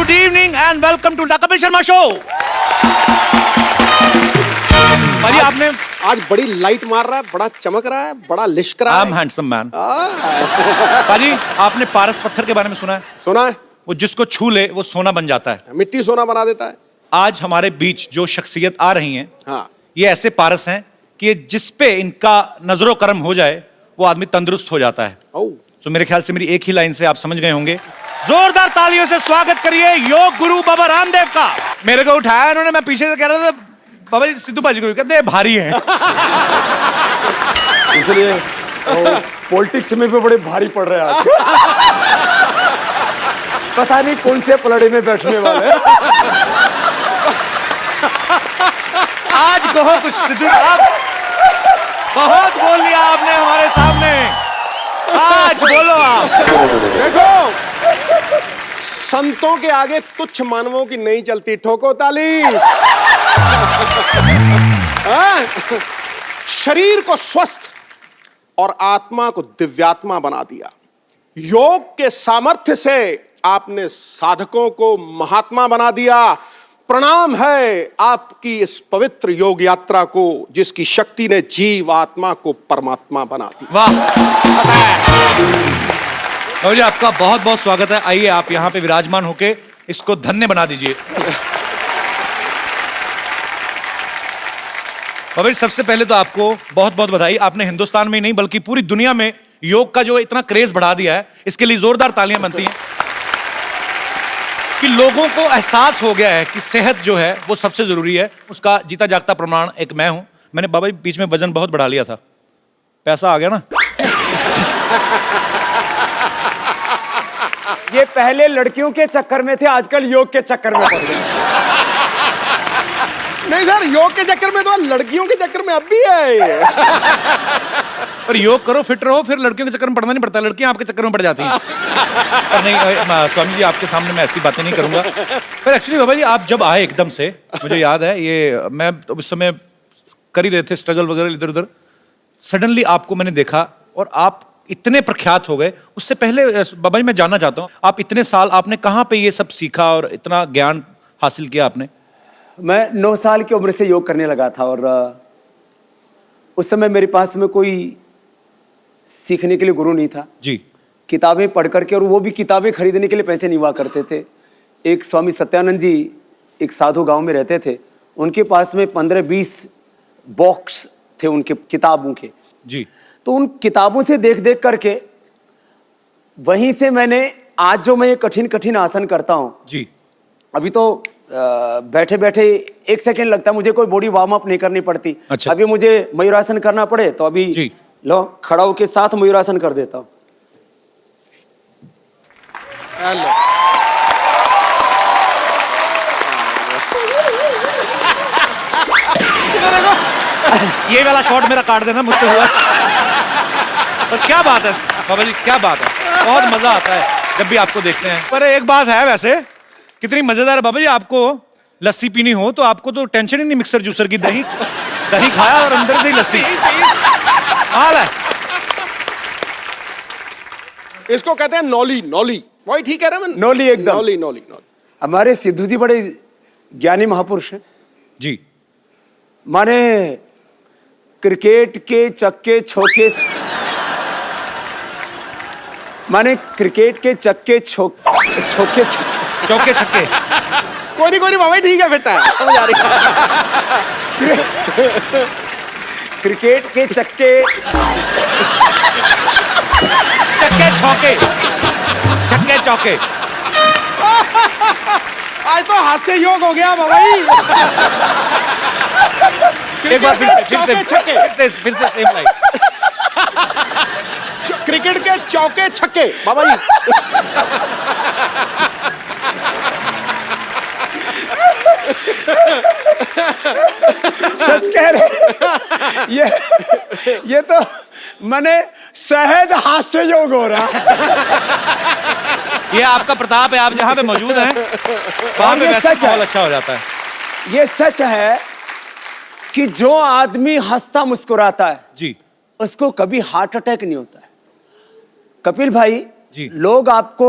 Good evening and welcome to the Kapil Sharma show. भाई आपने आज बड़ी लाइट मार रहा है, बड़ा चमक रहा है, बड़ा लिश्क रहा आई एम हैंडसम मैन। भाजी आपने पारस पत्थर के बारे में सुना है? सुना है। वो जिसको छू ले वो सोना बन जाता है, मिट्टी सोना बना देता है। आज हमारे बीच जो शख्सियत आ रही हैं, हाँ। ये ऐसे पारस हैं कि जिस पे इनका नजरो करम हो जाए वो आदमी तंदुरुस्त हो जाता है। तो मेरे ख्याल से मेरी एक ही लाइन से आप समझ गए होंगे। जोरदार तालियों से स्वागत करिए योग गुरु बाबा रामदेव का। मेरे को उठाया इन्होंने, मैं पीछे से कह रहा था बाबा जी सिद्धू भाजी को कहते हैं भारी हैं। इसलिए पॉलिटिक्स में भी बड़े भारी पड़ रहे हैं आज। पता नहीं कौन से पलड़े में बैठने वाले हैं। आज कहो कुछ सिद्धू, आप बहुत बोल लिया आपने हमारे सामने, आज बोलो आप। देखो, संतों के आगे तुच्छ मानवों की नहीं चलती, ठोको ताली। हाँ? शरीर को स्वस्थ और आत्मा को दिव्यात्मा बना दिया। योग के सामर्थ्य से आपने साधकों को महात्मा बना दिया। प्रणाम है आपकी इस पवित्र योग यात्रा को, जिसकी शक्ति ने जीव आत्मा को परमात्मा बना दिया। वाह जी, आपका बहुत बहुत स्वागत है। आइए आप यहाँ पे विराजमान होके इसको धन्य बना दीजिए। बाबा जी सबसे पहले तो आपको बहुत बहुत बधाई। आपने हिंदुस्तान में ही नहीं बल्कि पूरी दुनिया में योग का जो इतना क्रेज बढ़ा दिया है, इसके लिए जोरदार तालियां बनती हैं कि लोगों को एहसास हो गया है कि सेहत जो है वो सबसे जरूरी है। उसका जीता जागता प्रमाण एक मैं हूं। मैंने बाबा जी बीच में वजन बहुत बढ़ा लिया था, पैसा आ गया ना। ये पहले लड़कियों के चक्कर में थे, आजकल योग के चक्कर में पड़ गए। नहीं सर, योग के चक्कर में तो लड़कियों के चक्कर में अब भी है। पर योग करो, फिट रहो, फिर लड़कियों के चक्कर में पड़ना नहीं पड़ता, लड़कियां आपके चक्कर में पड़ जाती हैं। पर नहीं स्वामी जी, आपके सामने मैं ऐसी बातें नहीं करूंगा। पर एक्चुअली बाबा जी आप जब आए एकदम से, मुझे याद है ये, मैं उस समय कर ही रहे थे स्ट्रगल वगैरह इधर उधर, सडनली आपको मैंने देखा और आप इतने प्रख्यात हो गए। उससे पहले बाबा जी मैं जानना चाहता हूँ, आप इतने साल आपने कहाँ पे ये सब सीखा और इतना ज्ञान हासिल किया आपने? मैं 9 साल की उम्र से योग करने लगा था और उस समय मेरे पास में कोई सीखने के लिए गुरु नहीं था जी। किताबें पढ़ करके, और वो भी किताबें खरीदने के लिए पैसे नहीं हुआ करते थे। एक स्वामी सत्यानंद जी एक साधु गांव में रहते थे, उनके पास में 15-20 बॉक्स थे उनके किताबों के जी। तो उन किताबों से देख देख करके वहीं से मैंने आज जो मैं ये कठिन कठिन आसन करता हूँ जी। अभी तो बैठे बैठे 1 सेकंड लगता है मुझे, कोई बॉडी वार्म अप नहीं करनी पड़ती। अच्छा। अभी मुझे मयूरासन करना पड़े तो अभी जी। लो खड़ा होके साथ मयूरासन कर देता हूँ। ये वाला शॉट मेरा काट देना, मुझसे हुआ। पर क्या बात है बाबा जी, क्या बात है, बहुत मजा आता है जब भी आपको देखते हैं। पर एक बात है, वैसे कितनी मजेदार है बाबा जी, आपको लस्सी पीनी हो तो आपको तो टेंशन ही नहीं मिक्सर जूसर की। दही दही खाया और अंदर से ही लस्सी हाल है। इसको कहते हैं नौली। नौली वही ठीक है ना? नौली एकदम। नौली नौली नौली। हमारे सिद्धू जी बड़े ज्ञानी महापुरुष हैं जी। माने क्रिकेट के चक्के छोके, माने क्रिकेट के चक्के छोके चौके छक्के। कोई नहीं बाबा ठीक है, फिट है, समझ आ रही है। क्रिकेट के चक्के चक्के छक्के छक्के चौके। आज तो हास्य योग हो गया बाबा जी। एक बार फिर से सेम लाइन। क्रिकेट के चौके छक्के बाबा जी। सच कह रहे। ये तो मैंने सहज हास्य योग हो रहा। ये आपका प्रताप है, आप जहां पे मौजूद हैं वहां पे वैसे माहौल अच्छा हो जाता है। ये सच है कि जो आदमी हंसता मुस्कुराता है जी, उसको कभी हार्ट अटैक नहीं होता है। कपिल भाई जी। लोग आपको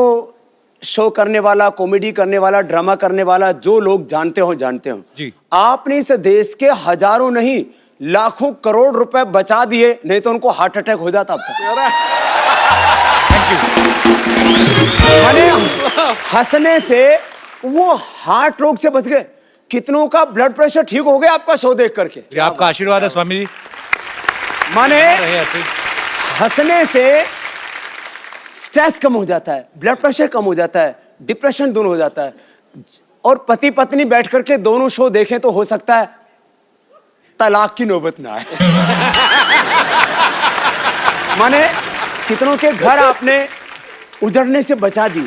शो करने वाला, कॉमेडी करने वाला, ड्रामा करने वाला, जो लोग जानते हो जी। आपने इस देश के हजारों नहीं लाखों करोड़ रुपए बचा दिए, नहीं तो उनको हार्ट अटैक हो जाता अब तक। माने हंसने से वो हार्ट रोग से बच गए। कितनों का ब्लड प्रेशर ठीक हो गया आपका शो देख करके। ये आपका आशीर्वाद है स्वामी जी। माने रहे ऐसे ही। हंसने से स्ट्रेस कम हो जाता है, ब्लड प्रेशर कम हो जाता है, डिप्रेशन दूर हो जाता है। और पति पत्नी बैठ करके दोनों शो देखें तो हो सकता है तलाक की नौबत ना आए। माने कितनों के घर आपने उजड़ने से बचा दी।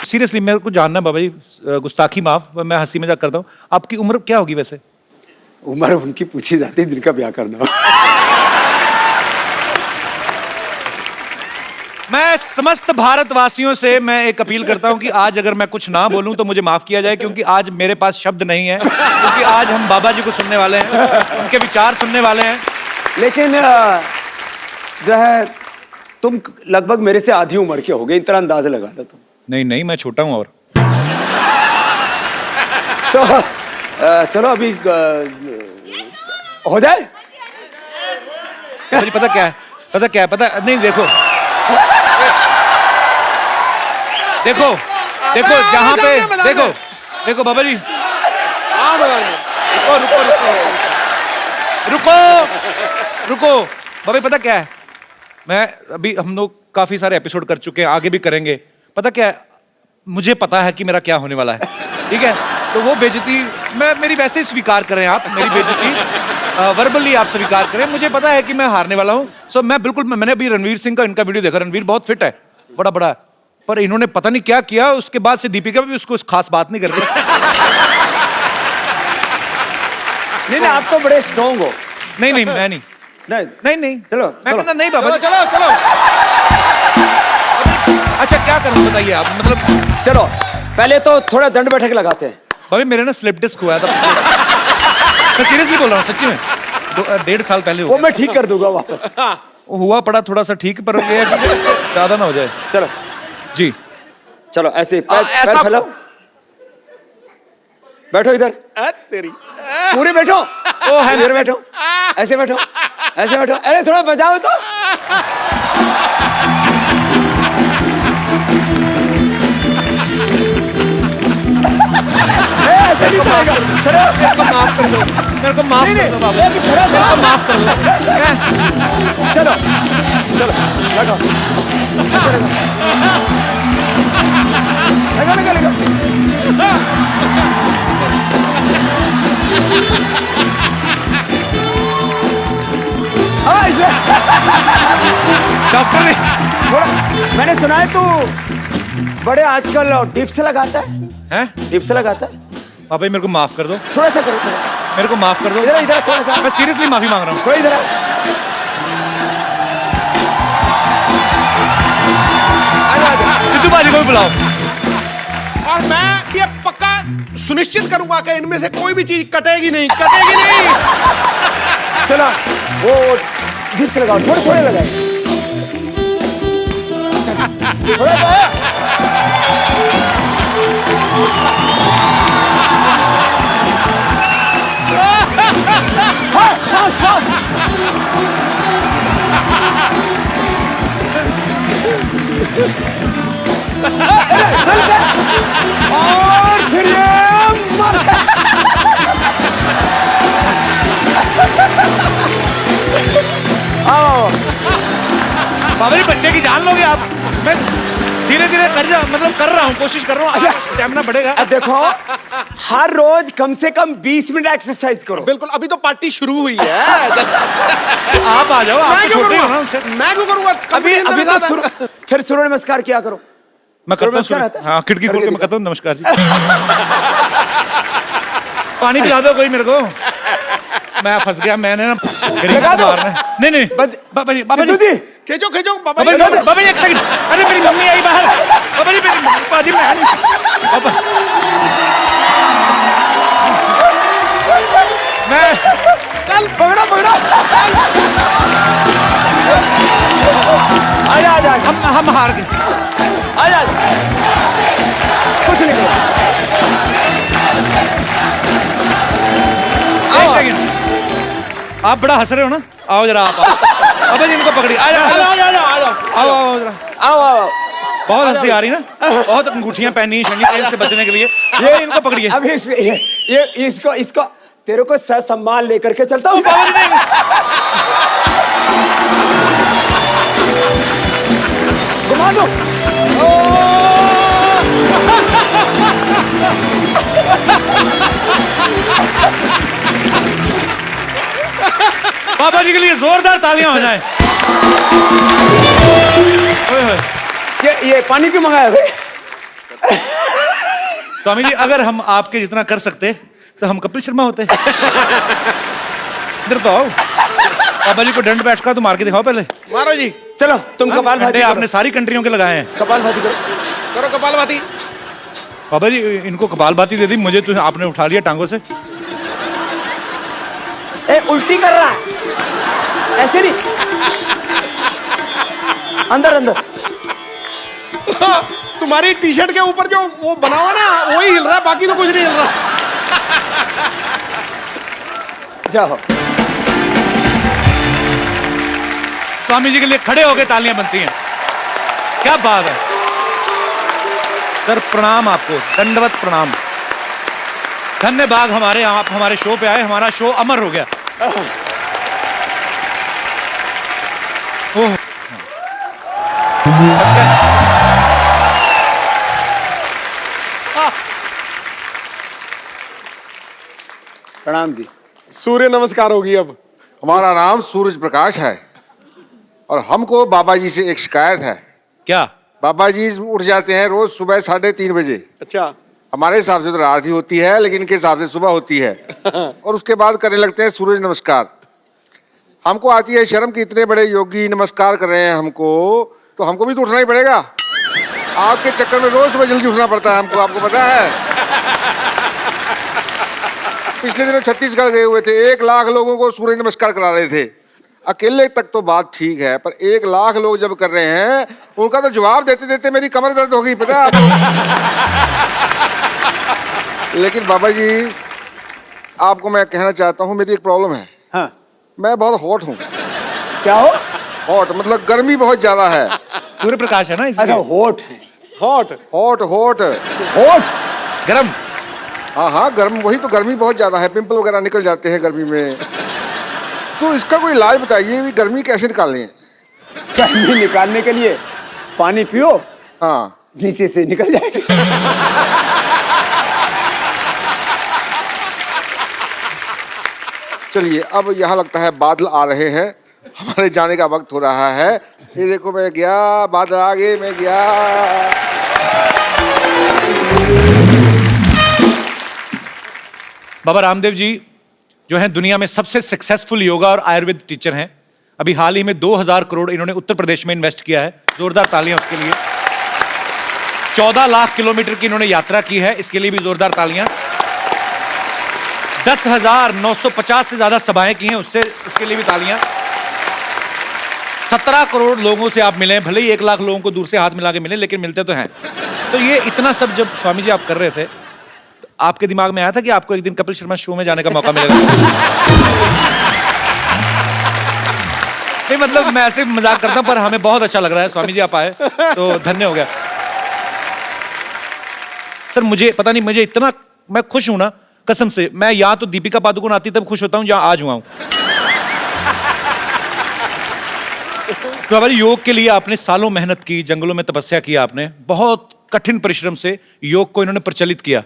सीरियसली मेरे को जानना है बाबा जी, गुस्ताखी माफ, मैं हंसी मजाक करता हूँ, आपकी उम्र क्या होगी वैसे? उम्र उनकी पूछी जाती है जिनका ब्याह करना हो। मैं समस्त भारतवासियों से मैं एक अपील करता हूं कि आज अगर मैं कुछ ना बोलूं तो मुझे माफ किया जाए, क्योंकि आज मेरे पास शब्द नहीं है, क्योंकि आज हम बाबा जी को सुनने वाले हैं, उनके विचार सुनने वाले हैं। लेकिन जो है तुम लगभग मेरे से आधी उम्र के हो गए, इतना अंदाजा लगा लो तुम। नहीं नहीं, मैं छोटा हूं। और तो चलो अभी हो जाए। मुझे पता क्या है, पता नहीं, देखो जहां पे देखो बाबा जी, रुको बाबा, पता क्या है, मैं अभी हम लोग काफी सारे एपिसोड कर चुके हैं, आगे भी करेंगे। पता क्या है, मुझे पता है कि मेरा क्या होने वाला है, ठीक है? तो वो बेइज्जती मेरी वैसे ही स्वीकार करें आप, मेरी बेइज्जती वर्बली आप स्वीकार करें। मुझे पता है कि मैं हारने वाला हूं। सो मैं बिल्कुल, मैंने अभी रणवीर सिंह का इनका वीडियो देखा, रणवीर बहुत फिट है, बड़ा है, पर इन्होंने पता नहीं क्या किया, उसके बाद से दीपिका भी उसको खास बात नहीं करती। नहीं आप तो बड़े स्ट्रॉन्ग हो। नहीं मैं नहीं, चलो मैं कहता नहीं बाबा, चलो अच्छा क्या करूं बताइए आप, मतलब चलो पहले तो थोड़ा दंड बैठक लगाते हैं। भाभी मेरे ना स्लिप डिस्क हुआ था। मैं सीरियसली बोल रहा हूँ, सच्ची में 1.5 साल पहले वो मैं ठीक कर दूंगा वापस। वो हुआ पड़ा थोड़ा सा ठीक, पर ये है कि ज्यादा ना हो जाए। चलो जी चलो ऐसे पैर फैलाओ, बैठो इधर, तेरी पूरे बैठो। ओ है इधर बैठो, ऐसे बैठो, ऐसे बैठो। अरे थोड़ा बजाओ तो। ऐसे नहीं चलेगा। खड़े हो, मेरे को माफ कर दो बाबा, नहीं, खड़े हो, मेरे को माफ कर दो। चलो बैठो, लगा। डॉक्टर ने थोड़ा, मैंने सुना है तू बड़े आजकल डिप्स लगाता है। हैं? डिप्स लगाता है। बाबा जी मेरे को माफ कर दो, थोड़ा सा करो, थोड़ा मेरे को माफ कर दो। इधर थोड़ा सा। मैं सीरियसली माफी मांग रहा हूँ। थोड़ा इधर सिद्धू बाजी को भी बुलाओ। और मैं ये पक्का सुनिश्चित करूंगा कि इनमें से कोई भी चीज कटेगी नहीं। चलो वो डिप्स लगाओ, थोड़े लगाए। थोड़ा सा। सांस। चल और फिर आओ। बाबा जी बच्चे की जान लोगे आप। मैं धीरे कर रहा हूँ, कोशिश कर रहा हूँ, स्टैमिना बढ़ेगा। अब देखो हर रोज कम से कम 20 मिनट एक्सरसाइज करो। बिल्कुल, अभी तो पार्टी शुरू हुई है। आप आ जाओ, आप मैं क्यों छोटे हो ना करूंगा? उनसे। मैं क्यों करूंगा? अभी तो फिर सूर्य नमस्कार किया करो। मैं करता नमस्कार हूँ, आता है? हाँ खिड़की खोल के मैं करता हूँ नमस्कार जी। पानी पिला दो कोई मेरे को, मैं फंस गया। मैंने ना नहीं बाबा जी खींचो बाबा जी एक सेकंड। अरे मेरी मम्मी आई बाहर। बाबा जी मैं चल पकड़ो। आजा हम हार गए। आजा। आप बड़ा हंस रहे हो ना, आओ जरा आप अबे जी इनको पकड़िए, आ जाओ आ जाओ आ जाओ आ जाओ आओ आओ जरा। आओ आओ। बहुत हंसी आ रही ना, बहुत अंगूठियां पहनी शनि तेल से बचने के लिए, ये इनको पकड़िए। अब ये इसको तेरे को सम्मान लेकर के चलता हूँ। बाबा जी नहीं, घुमा दो। बाबा जी के लिए जोरदार तालियां हो जाएं। ओए होए। ये पानी क्यों मंगाया भाई? स्वामी जी अगर हम आपके जितना कर सकते तो हम कपिल शर्मा होते। इधर तो आओ, बाबा जी को दंड बैठ का तो मार के दिखाओ पहले। मारो जी, चलो तुम कपालभाति करो। आपने सारी कंट्रियों के लगाए हैं। कपालभाति करो। करो कपालभाति। बाबा जी इनको कपालभाति दे दी, मुझे तो आपने उठा लिया टांगों से। ए उल्टी कर रहा है, ऐसे नहीं, अंदर अंदर। तुम्हारी टी शर्ट के ऊपर जो वो बना हुआ ना वही हिल रहा है, बाकी तो कुछ नहीं हिल रहा। जाओ। स्वामी जी के लिए खड़े होकर तालियां बनती हैं, क्या बात है सर। प्रणाम आपको, दंडवत प्रणाम। धन्यवाद हमारे आप हमारे शो पे आए, हमारा शो अमर हो गया। ओह प्रणाम जी। सूर्य नमस्कार होगी अब। हमारा नाम सूरज प्रकाश है और हमको बाबा जी से एक शिकायत है। क्या? बाबा जी उठ जाते हैं रोज सुबह 3:30 बजे। अच्छा, हमारे हिसाब से तो रात ही होती है, लेकिन इनके हिसाब से सुबह होती है। और उसके बाद करने लगते हैं सूरज नमस्कार। हमको आती है शर्म कि इतने बड़े योगी नमस्कार कर रहे हैं हमको, तो हमको भी तो उठना ही पड़ेगा। आपके चक्कर में रोज सुबह जल्दी उठना पड़ता है हमको, आपको पता है। पिछले दिनों छत्तीसगढ़ गए हुए थे, 1 लाख लोगों को सूर्य नमस्कार करा रहे थे। अकेले तक तो बात ठीक है, पर 1 लाख लोग जब कर रहे हैं, उनका तो जवाब देते देते मेरी कमर दर्द हो गई, पता है आपको। लेकिन बाबा जी आपको मैं कहना चाहता हूँ, मेरी एक प्रॉब्लम है। हाँ। मैं बहुत हॉट हूँ। क्या हो? हॉट मतलब गर्मी बहुत ज्यादा है। सूर्य प्रकाश है ना अच्छा, इसलिए। होठ है। हॉट हॉट हॉट होठ गरम। हाँ हाँ गर्म, वही तो, गर्मी बहुत ज्यादा है, पिंपल वगैरह निकल जाते हैं गर्मी में। तो इसका कोई इलाज बताइए, भी गर्मी कैसे निकालनी है। गर्मी निकालने के लिए पानी पियो, हाँ नीचे से निकल जाएगी। चलिए, अब यहाँ लगता है बादल आ रहे हैं, हमारे जाने का वक्त हो रहा है। ये देखो मैं गया, बादल आ गए, मैं गया। बाबा रामदेव जी जो हैं दुनिया में सबसे सक्सेसफुल योगा और आयुर्वेद टीचर हैं। अभी हाल ही में 2000 करोड़ इन्होंने उत्तर प्रदेश में इन्वेस्ट किया है, जोरदार तालियां उसके लिए। 14 लाख किलोमीटर की इन्होंने यात्रा की है, इसके लिए भी जोरदार तालियां। 10,950 से ज्यादा सभाएं की हैं, उसके लिए भी तालियां। 17 करोड़ लोगों से आप मिले, भले ही 1 लाख लोगों को दूर से हाथ मिला के मिले, लेकिन मिलते तो हैं। तो ये इतना सब जब स्वामी जी आप कर रहे थे, तो आपके दिमाग में आया था कि आपको एक दिन कपिल शर्मा शो में जाने का मौका मिलेगा? नहीं मतलब मैं ऐसे मजाक करता हूं, पर हमें बहुत अच्छा लग रहा है स्वामी जी आप आए तो धन्य हो गया। सर मुझे पता नहीं, मुझे इतना मैं खुश हूं ना कसम से। मैं यहाँ तो दीपिका पादुकोण आती तब खुश होता हूँ जहां आज हुआ हूं। तो हमारे योग के लिए आपने सालों मेहनत की, जंगलों में तपस्या की, आपने बहुत कठिन परिश्रम से योग को इन्होंने प्रचलित किया।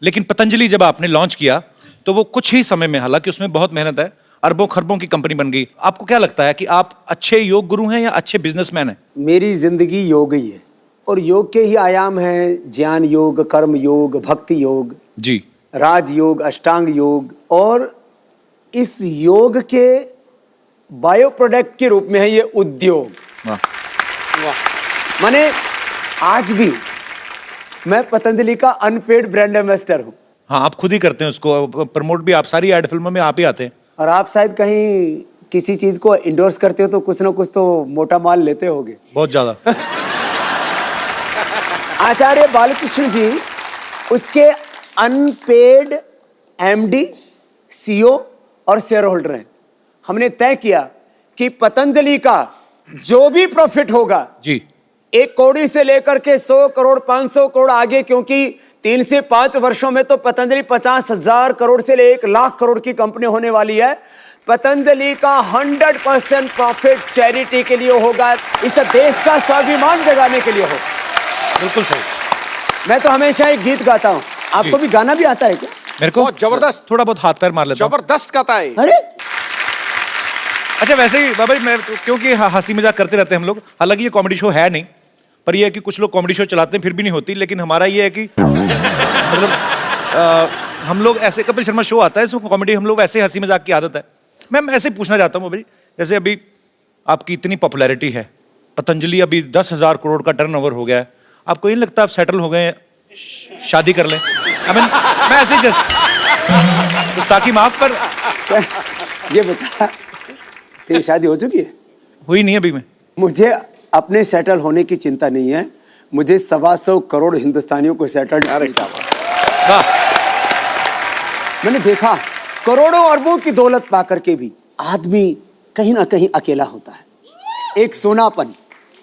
लेकिन पतंजलि जब आपने लॉन्च किया तो वो कुछ ही समय में, हालांकि उसमें बहुत मेहनत है, अरबों खरबों की कंपनी बन गई। आपको क्या लगता है कि आप अच्छे योग गुरु हैं या अच्छे बिजनेसमैन हैं? मेरी जिंदगी योग ही है, और योग के ही आयाम हैं ज्ञान योग, कर्म योग, भक्ति योग जी, राज योग, अष्टांग योग, और इस योग के बायो प्रोडक्ट के रूप में है ये उद्योग। वाह माने आज भी मैं पतंजलि का अनपेड ब्रांड एम्बेसडर हूँ। हाँ, आप खुद ही करते हैं उसको प्रमोट भी, आप सारी एड फिल्मों में आप ही आते हैं। और आप शायद कहीं किसी चीज को इंडोर्स करते हो तो कुछ ना कुछ तो मोटा माल लेते होगे। बहुत ज्यादा। आचार्य बालकृष्ण जी उसके अनपेड एमडी, सीईओ और शेयर होल्डर हैं। हमने तय किया कि पतंजलि का जो भी प्रॉफिट होगा जी 1 करोड़ से लेकर के 100 करोड़ 500 करोड़ आगे, क्योंकि 3 से 5 वर्षों में तो पतंजलि 50,000 करोड़ से ले 1 लाख करोड़ की कंपनी होने वाली है। पतंजलि का 100% प्रॉफिट चैरिटी के लिए होगा, इस देश का स्वाभिमान जगाने के लिए होगा। बिल्कुल सही। मैं तो हमेशा एक गीत गाता हूँ, आपको भी गाना भी आता है क्या? मेरे को बहुत जबरदस्त। थोड़ा बहुत हाथ पैर मार लेता हूँ। जबरदस्त गाता है। अरे अच्छा वैसे ही बाबा जी, मैं क्योंकि हंसी मजाक करते रहते हैं हम लोग, हालांकि ये कॉमेडी शो है नहीं, पर ये है कि कुछ लोग कॉमेडी शो चलाते हैं फिर भी नहीं होती, लेकिन हमारा ये है कि मतलब हम लोग ऐसे, कपिल शर्मा शो आता है इसमें कॉमेडी, हम लोग ऐसे हंसी मजाक की आदत है। मैं ऐसे पूछना चाहता हूँ बाबा जी, जैसे अभी आपकी इतनी पॉपुलैरिटी है, पतंजलि अभी 10,000 करोड़ का टर्नओवर हो गया है, आपको नहीं लगता आप सेटल हो गए हैं, शादी कर लें? I mean, मैं ऐसे ही जस्ट गुस्ताखी माफ, पर ये बता, तेरी शादी हो चुकी है? हुई नहीं अभी। में मुझे अपने सेटल होने की चिंता नहीं है, मुझे 125 करोड़ हिंदुस्तानियों को सेटल। वाह, मैंने देखा करोड़ों अरबों की दौलत पाकर के भी आदमी कहीं ना कहीं अकेला होता है। एक सोनापन,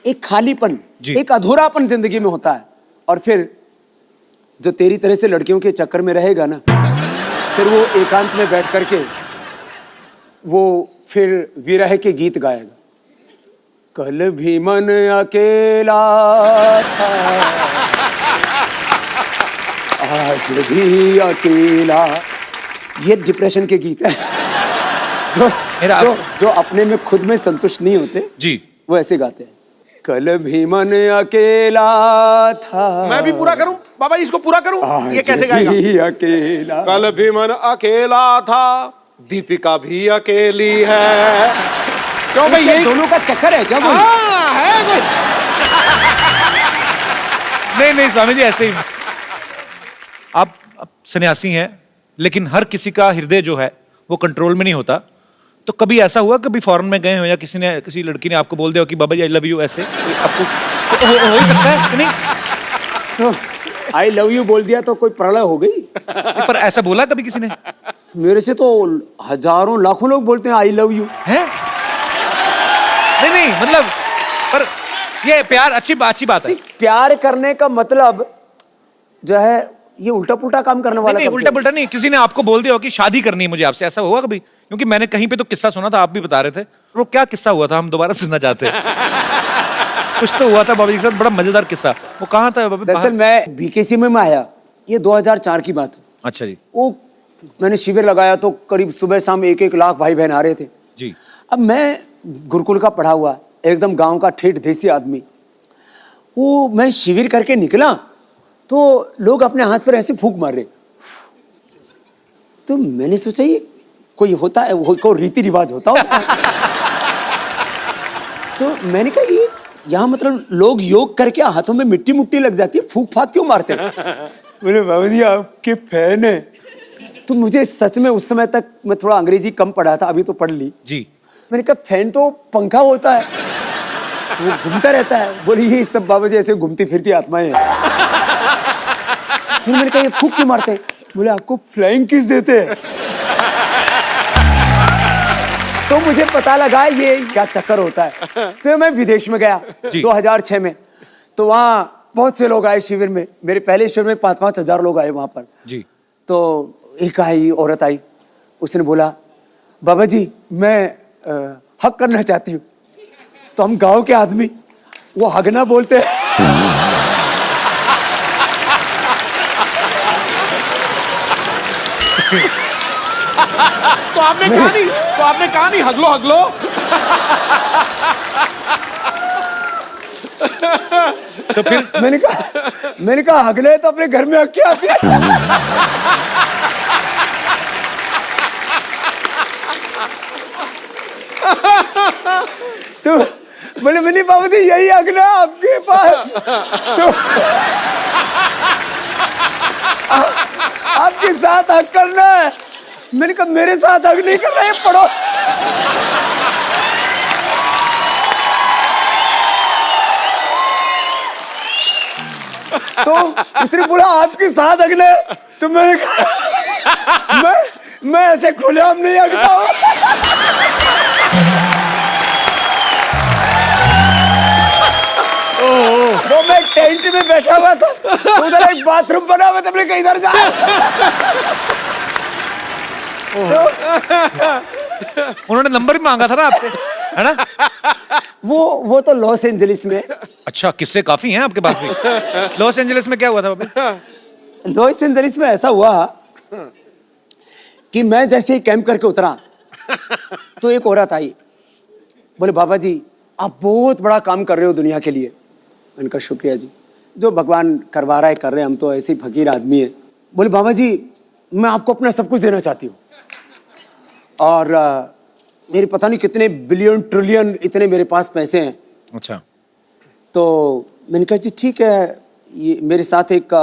एक खालीपन, जी। एक अधूरापन जिंदगी में होता है। और फिर जो तेरी तरह से लड़कियों के चक्कर में रहेगा ना, फिर वो एकांत में बैठ करके वो फिर विरह के गीत गाएगा। कल भी मन अकेला था, आज भी अकेला। ये डिप्रेशन के गीत है। जो अपने में खुद में संतुष्ट नहीं होते जी, वो ऐसे गाते हैं। कल भी मन अकेला था। मैं भी पूरा करूं बाबा जी, इसको पूरा करूं? ये कैसे आज भी गाएगा? अकेला। कल भी मन अकेला था, दीपिका भी अकेली है। क्यों भाई, यही दोनों का चक्कर है क्या? हाँ, है कोई? नहीं स्वामी जी, ऐसे ही आप सन्यासी हैं, लेकिन हर किसी का हृदय जो है वो कंट्रोल में नहीं होता। तो कभी ऐसा हुआ, कभी फॉरेन में गए हो या किसी लड़की ने आपको बोल दिया कि बाबा जी आई लव यू, ऐसे आपको तो हो ही सकता है कि नहीं? तो आई लव यू बोल दिया तो कोई प्रलय हो गई? पर ऐसा बोला कभी किसी ने? मेरे से तो हजारों लाखों लोग बोलते हैं आई लव यू। हैं? नहीं मतलब, पर ये प्यार अच्छी बात है। प्यार करने का मतलब जो है ये उल्टा पुल्टा काम करने वाला। नहीं उल्टा पुल्टा नहीं, किसी ने आपको बोल दिया हो कि शादी करनी है मुझे आपसे, ऐसा हुआ कभी? क्योंकि मैंने कहीं पे तो किस्सा सुना था, आप भी बता रहे थे, वो क्या किस्सा हुआ था, हम दोबारा सुनना चाहते हैं। कुछ तो हुआ था बाबा जी के साथ, बड़ा मजेदार किस्सा। वो कहाँ था बाबा? दरअसल मैं बीकेसी में आया, ये 2004 की बात है। अच्छा जी। वो मैंने शिविर लगाया तो करीब सुबह शाम 1-1 लाख भाई बहन आ रहे थे जी। अब मैं गुरुकुल का पढ़ा हुआ एकदम गांव का ठेठ देसी आदमी, वो मैं शिविर करके निकला तो लोग अपने हाथ पर ऐसे फूंक मार रहे। तो मैंने सोचा ये कोई होता है, कोई रीति रिवाज होता हो। तो मैंने कहा ये यहाँ मतलब लोग योग करके हाथों में मिट्टी मुट्टी लग जाती है, फूंक फाक क्यों मारते हैं? बोले बाबा जी आपके फैन है। तो मुझे सच में उस समय तक मैं थोड़ा अंग्रेजी कम पढ़ा था, अभी तो पढ़ ली जी। मैंने कहा फैन तो पंखा होता है, वो घूमता रहता है। बोले ये सब बाबा जी ऐसे घूमती फिरती आत्माएं हैं। फिर मैंने कहा ये फूंक क्यों मारते हैं? बोले आपको फ्लाइंग किस देते हैं। तो मुझे पता लगा ये क्या चक्कर होता है। फिर मैं विदेश में गया 2006 में, तो वहाँ बहुत से लोग आए शिविर में। मेरे पहले शिविर में 5-5 हजार लोग आए वहां पर जी। तो एक आई औरत आई, उसने बोला बाबा जी मैं हक करना चाहती हूँ। तो हम गांव के आदमी वो हगना बोलते हैं। तो आपने कहा नहीं हगलो हगलो। तो फिर मैंने कहा हगले तो अपने घर में हक के आती है। तो बोले मैंने बाबा जी यही अगला आपके पास। तो आपके साथ हक करना है। मैंने कहा मेरे साथ हक नहीं कर रहे, पढ़ो। तो उसने बोला आपके साथ अगले। तो मैंने कहा मैं ऐसे खुलेआम नहीं हकता हूँ। वो मैं टेंट में बैठा हुआ था, उधर एक बाथरूम बना हुआ था, मैंने कहा इधर जा। उन्होंने नंबर भी मांगा था ना आपसे, है ना? वो तो लॉस एंजलिस में। अच्छा, किस्से काफी हैं आपके पास भी। लॉस एंजलिस में क्या हुआ था बाबा? लॉस एंजलिस में ऐसा हुआ कि मैं जैसे ही कैंप करके उतरा तो एक औरत आई, बोले बाबा जी आप बहुत बड़ा काम कर रहे हो दुनिया के लिए। मैंने कहा शुक्रिया जी, जो भगवान करवा रहा है कर रहे हैं, हम तो ऐसे ही फकीर आदमी है। बोले बाबा जी मैं आपको अपना सब कुछ देना चाहती हूँ, और मेरे पता नहीं कितने बिलियन ट्रिलियन इतने मेरे पास पैसे हैं। अच्छा। तो मैंने कहा जी ठीक है, ये मेरे साथ एक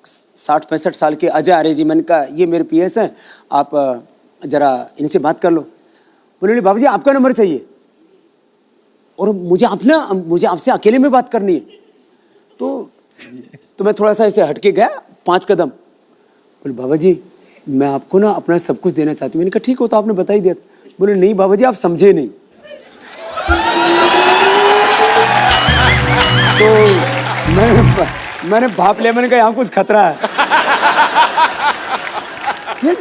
60-65 साल के अजय आर्य जी, मैंने कहा ये मेरे पीएस हैं, आप जरा इनसे बात कर लो। बोले बाबा जी आपका नंबर चाहिए और मुझे आपसे अकेले में बात करनी है। तो मैं थोड़ा सा ऐसे हटके गया 5 कदम। बोले बाबा जी मैं आपको ना अपना सब कुछ देना चाहती हूँ। मैंने कहा ठीक हो तो आपने बता ही दिया था। बोले नहीं बाबा जी आप समझे नहीं। तो मैंने भाप लिया, मैंने कहा यहाँ कुछ खतरा है। फिर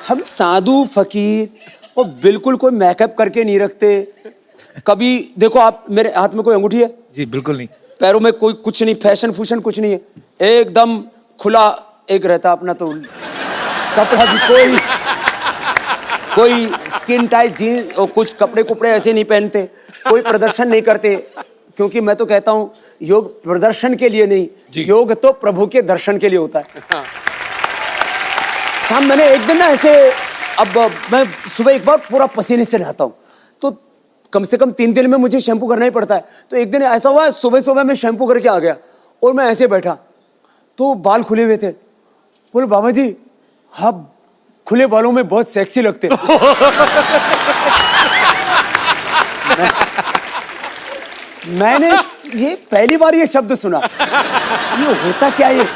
हम साधु फकीर और बिल्कुल कोई मेकअप करके नहीं रखते। कभी देखो आप, मेरे हाथ में कोई अंगूठी है? जी बिल्कुल नहीं। पैरों में कोई कुछ नहीं, फैशन फूशन कुछ नहीं है, एकदम खुला एक रहता अपना। तो कपड़ा भी कोई स्किन टाइट जीन्स और कुछ कपड़े ऐसे नहीं पहनते, कोई प्रदर्शन नहीं करते, क्योंकि मैं तो कहता हूँ योग प्रदर्शन के लिए नहीं, योग तो प्रभु के दर्शन के लिए होता है। शाम मैंने एक दिन ना ऐसे, अब मैं सुबह एक बार पूरा पसीने से नहाता हूँ, तो कम से कम 3 दिन में मुझे शैम्पू करना ही पड़ता है। तो एक दिन ऐसा हुआ सुबह मैं शैम्पू करके आ गया और मैं ऐसे बैठा तो बाल खुले हुए थे। बोले बाबा जी आप खुले बालों में बहुत सेक्सी लगते। मैंने ये पहली बार ये शब्द सुना, ये होता क्या ये?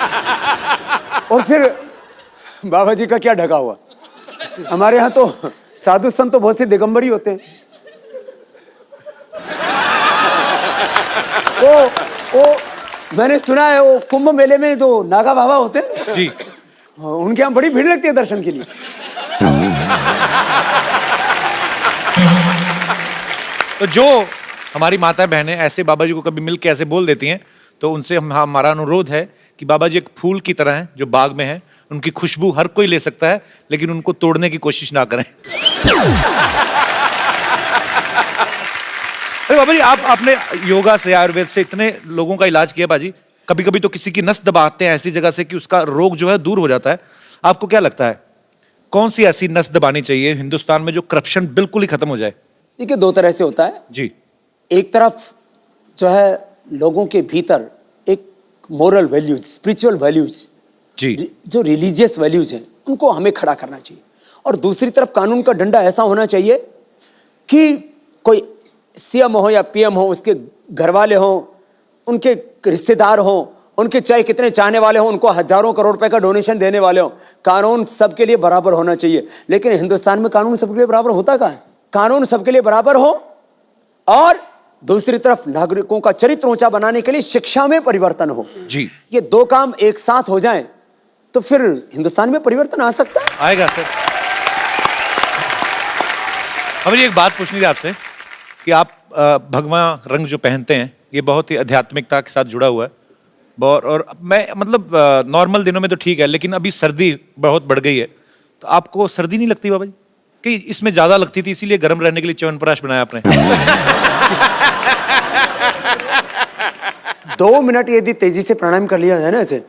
और फिर बाबा जी का क्या ढका हुआ, हमारे यहाँ तो साधु संत तो बहुत से दिगंबर ही होते हैं। वो मैंने सुना है वो कुंभ मेले में जो नागा बाबा होते हैं जी, उनके यहाँ बड़ी भीड़ लगती है दर्शन के लिए। तो जो हमारी माता बहनें ऐसे बाबा जी को कभी मिल के ऐसे बोल देती हैं, तो उनसे हमारा अनुरोध है कि बाबा जी एक फूल की तरह हैं जो बाग में हैं, उनकी खुशबू हर कोई ले सकता है, लेकिन उनको तोड़ने की कोशिश ना करें। अरे बाबा जी आपने योगा से, आयुर्वेद से इतने लोगों का इलाज किया बाजी, कभी कभी तो किसी की नस दबाते हैं ऐसी जगह से कि उसका रोग जो है दूर हो जाता है। आपको क्या लगता है कौन सी ऐसी नस दबानी चाहिए हिंदुस्तान में जो करप्शन बिल्कुल ही खत्म हो जाए? देखिए 2 तरह से होता है जी। एक तरफ जो है लोगों के भीतर एक मोरल वैल्यूज, स्पिरिचुअल वैल्यूज, जी, जो रिलीजियस वैल्यूज हैं उनको हमें खड़ा करना चाहिए, और दूसरी तरफ कानून का डंडा ऐसा होना चाहिए कि कोई सीएम हो या पीएम हो, उसके घर वाले हों, उनके रिश्तेदार हों, उनके चाहे कितने चाहने वाले हों, उनको हजारों करोड़ रुपए का डोनेशन देने वाले हों, कानून सबके लिए बराबर होना चाहिए। लेकिन हिंदुस्तान में कानून सबके लिए बराबर होता कहाँ है? कानून सबके लिए बराबर हो और दूसरी तरफ नागरिकों का चरित्र ऊंचा बनाने के लिए शिक्षा में परिवर्तन हो जी, ये 2 काम एक साथ हो जाएं तो फिर हिंदुस्तान में परिवर्तन आ सकता है। आएगा सर। अब ये एक बात पूछनी थी आपसे कि आप भगवा रंग जो पहनते हैं ये बहुत ही आध्यात्मिकता के साथ जुड़ा हुआ है, और मैं मतलब नॉर्मल दिनों में तो ठीक है, लेकिन अभी सर्दी बहुत बढ़ गई है, तो आपको सर्दी नहीं लगती बाबा जी? कि इसमें ज्यादा लगती थी इसीलिए गर्म रहने के लिए च्यवनप्राश बनाया आपने? 2 मिनट यदि तेजी से प्राणायाम कर लिया जाए ना ऐसे,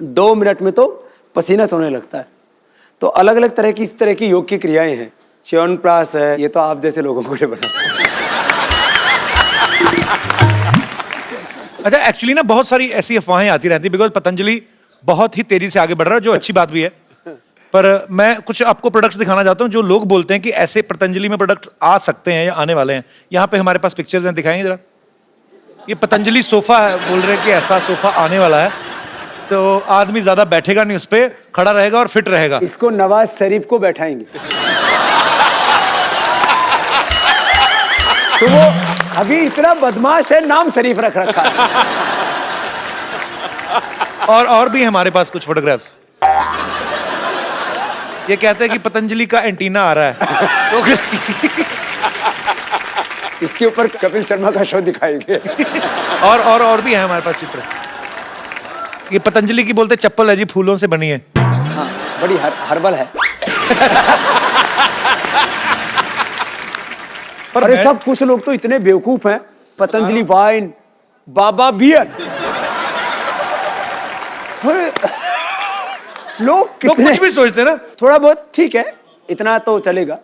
दो मिनट में तो पसीना सोने लगता है। तो अलग अलग तरह की इस तरह की योग की क्रियाएं हैं, च्यवनप्राश है, ये तो आप जैसे लोगों को लिए पता। अच्छा, एक्चुअली ना बहुत सारी ऐसी अफवाहें आती रहती, बिकॉज पतंजलि बहुत ही तेजी से आगे बढ़ रहा है, जो अच्छी बात भी है, पर मैं कुछ आपको प्रोडक्ट्स दिखाना चाहता हूं जो लोग बोलते हैं कि ऐसे पतंजलि में प्रोडक्ट आ सकते हैं या आने वाले हैं। यहाँ पे हमारे पास पिक्चर्स हैं, दिखाएंगे जरा। ये पतंजलि सोफा है, बोल रहे हैं कि ऐसा सोफा आने वाला है, तो आदमी ज्यादा बैठेगा नहीं उस पे, खड़ा रहेगा और फिट रहेगा। इसको नवाज शरीफ को बैठाएंगे तो वो अभी इतना बदमाश है, नाम शरीफ रख रखा है। और भी हमारे पास कुछ फोटोग्राफ्स। ये कहते हैं कि पतंजलि का एंटीना आ रहा है तो इसके ऊपर कपिल शर्मा का शो दिखाएंगे। और भी है हमारे पास चित्र। ये पतंजलि की बोलते चप्पल है जी, फूलों से बनी है। हाँ, बड़ी हर्बल है। अरे सब कुछ लोग तो इतने बेवकूफ हैं, पतंजलि वाइन, बाबा बियर। लोग तो कितने कुछ भी सोचते हैं ना। थोड़ा बहुत ठीक है, इतना तो चलेगा।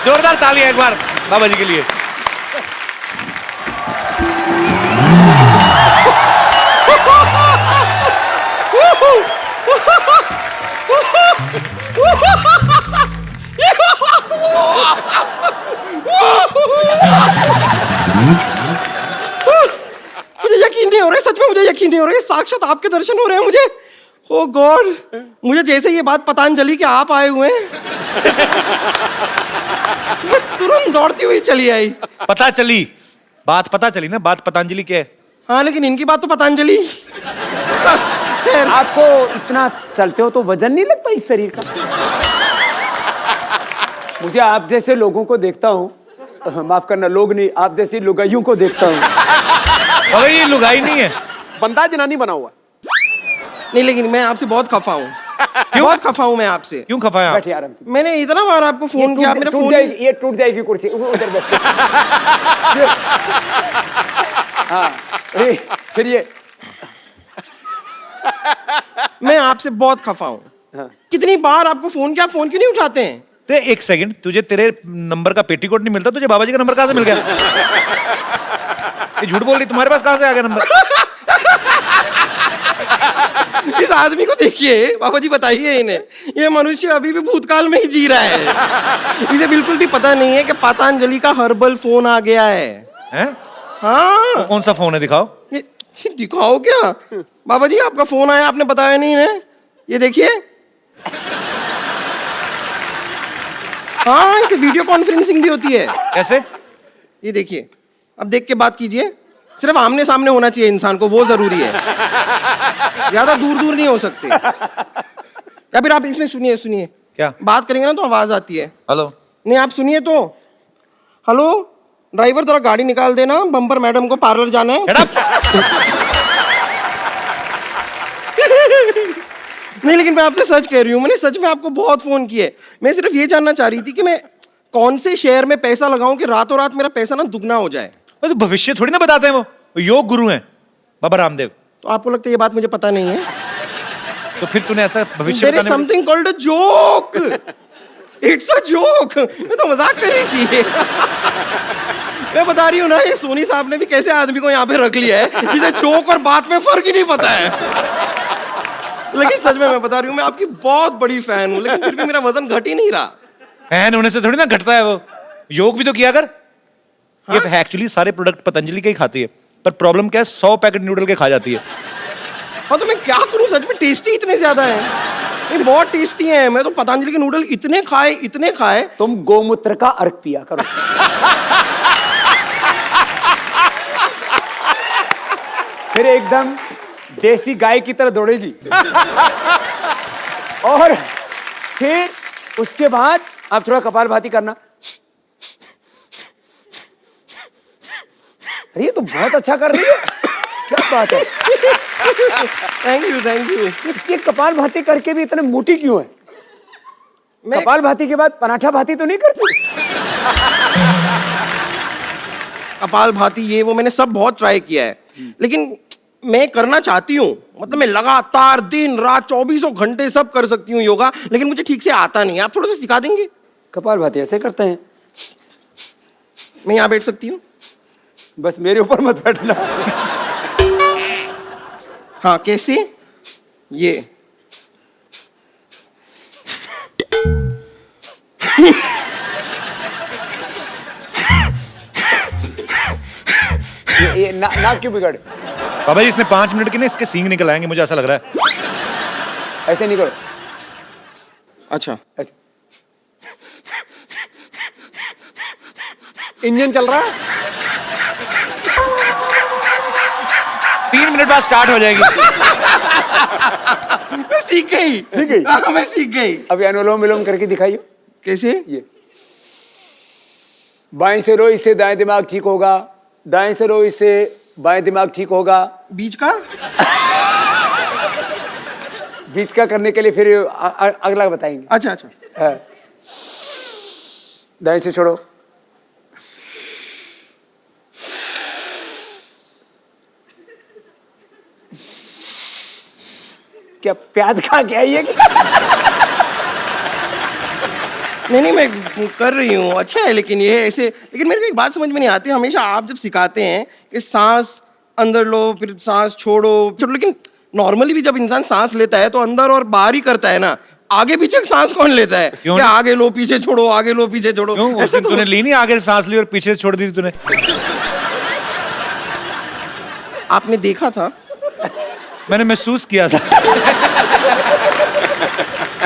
जोरदार तालियां एक बार बाबा जी के लिए। मुझे यकीन नहीं हो रहा है, सच में मुझे यकीन नहीं हो रहा है, साक्षात आपके दर्शन हो रहे हैं मुझे। ओ गॉड, मुझे जैसे ये बात पतंजलि के आप आए हुए हैं मैं तुरंत दौड़ती हुई चली आई। पता चली ना, बात पतंजलि के है। हाँ, लेकिन इनकी बात तो पतंजलि। खैर, आपको इतना चलते हो तो वजन नहीं लगता इस शरीर का? मुझे आप जैसे लोगों को देखता हूँ, माफ करना लोग नहीं, आप जैसी लुगाइयों को देखता हूँ। अरे ये लुगाई नहीं है, बंदा जनानी बना हुआ। नहीं लेकिन मैं आपसे बहुत खफा हूँ। बहुत खफा हूँ मैं आपसे। क्यों खपाया आप? बैठिए आराम से। मैंने इतना बार आपको फोन किया, आप मेरा टूट फोन जाएगी, ये टूट जाएगी कुर्सी, उधर बैठ। हाँ, फिर ये मैं आपसे बहुत खफा हूँ। हाँ। कितनी बार आपको फोन किया, आप फोन क्यों नहीं उठाते हैं? तो एक सेकंड, तुझे तेरे नंबर का पेटीकोट नहीं मिलता, तुझे बाबा जी का नंबर कहाँ से मिल गया? ये झूठ बोल रही, तुम्हारे पास कहाँ से आ गया नंबर? इस आदमी को देखिए, बाबा जी बताइए इन्हें, ये मनुष्य अभी भी भूतकाल में ही जी रहा है। इसे बिल्कुल भी पता नहीं है कि पतंजलि का हर्बल फोन आ गया है। हैं? हाँ, कौन सा फोन है, दिखाओ। ये दिखाओ क्या? बाबा जी आपका फोन आया, आपने बताया नहीं इन्हें। ये देखिए, हाँ, इसे वीडियो कॉन्फ्रेंसिंग भी होती है। कैसे? ये देखिए, अब देख के बात कीजिए। सिर्फ आमने सामने होना चाहिए इंसान को, वो जरूरी है, ज्यादा दूर दूर नहीं हो सकते। या फिर आप इसमें सुनिए क्या? बात करेंगे ना तो आवाज आती है। हेलो। नहीं, आप सुनिए तो। हेलो ड्राइवर, जरा गाड़ी निकाल देना, बम्पर मैडम को पार्लर जाना है। Shut up! नहीं लेकिन मैं आपसे सच कह रही हूँ, मैंने सच में आपको बहुत फोन किए। मैं सिर्फ ये जानना चाह रही थी कि मैं कौन से शेयर में पैसा लगाऊं कि रातों रात मेरा पैसा ना दुगना हो जाए। तो भविष्य थोड़ी ना बताते हैं, वो योग गुरु हैं बाबा रामदेव। तो आपको लगता है ये बात मुझे पता नहीं है? तो फिर तूने ऐसा भविष्य There is बताने में- something called a joke. It's a joke. मैं तो मजाक कर रही थी। मैं बता रही हूँ ना, ये सोनी साहब ने भी कैसे आदमी को यहाँ पे रख लिया है जिसे जोक और बात में फर्क ही नहीं पता है। लेकिन सच में मैं बता रही हूँ, मैं आपकी बहुत बड़ी फैन हूँ, लेकिन फिर भी मेरा वजन घट ही नहीं रहा। फैन होने से थोड़ी ना घटता है, वो योग भी तो किया कर। ये एक्चुअली सारे प्रोडक्ट पतंजलि के ही खाती है, पर प्रॉब्लम क्या है, 100 पैकेट नूडल के खा जाती है। हाँ, तो मैं क्या करूँ, सच में टेस्टी इतने ज्यादा है, ये बहुत टेस्टी है। मैं तो पतंजलि के नूडल इतने खाए। तुम गोमूत्र का अर्क पिया करो। फिर एकदम देसी गाय की तरह दौड़ेगी। और फिर उसके बाद आप थोड़ा कपालभाति करना। अरे ये तो बहुत अच्छा कर रही है, क्या बात है। Thank you. ये कपालभाति करके भी इतने मोटी क्यों है? मैं कपालभाति के बाद पराठा भाती तो नहीं करती? कपालभाति ये वो मैंने सब बहुत ट्राई किया है, लेकिन मैं करना चाहती हूँ। मतलब मैं लगातार दिन रात 24 घंटे सब कर सकती हूँ योगा, लेकिन मुझे ठीक से आता नहीं है। आप थोड़ा सा सिखा देंगे? कपालभाति ऐसे करते हैं। मैं यहाँ बैठ सकती हूँ? बस मेरे ऊपर मत बैठना। हाँ, कैसे? ये ये नाक क्यों बिगड़? बाबा जी इसने 5 मिनट के ना इसके सींग निकल आएंगे, मुझे ऐसा लग रहा है। ऐसे नहीं करो, अच्छा ऐसे। इंजन चल रहा है। 3 मिनट बाद स्टार्ट हो जाएगी। मैं सीख गई। सीख गई? हाँ, मैं सीख गई। अभी अनुलोम विलोम करके दिखाइए। कैसे? ये बाएं से रो, इससे दाएं दिमाग ठीक होगा। दाएं से रो, इससे बाएं दिमाग ठीक होगा। बीच का? बीच का करने के लिए फिर अगला बताएंगे। अच्छा अच्छा। हाँ। दाएं से छोड़ो। क्या प्याज खा के आई है क्या? नहीं मैं कर रही हूँ, अच्छा है। लेकिन ये ऐसे, लेकिन मेरे को एक बात समझ में नहीं आती। हमेशा आप जब सिखाते हैं कि सांस अंदर लो फिर सांस छोड़ो, लेकिन नॉर्मली भी जब इंसान सांस लेता है तो अंदर और बाहर ही करता है ना, आगे पीछे सांस कौन लेता है? क्यों क्या नहीं? आगे लो पीछे छोड़ो, आगे लो पीछे छोड़ो, क्यों? उस ऐसे दिन तूने ली नहीं, आगे सांस ली और पीछे से छोड़ दी थी तूने। आपने देखा था? मैंने महसूस किया था।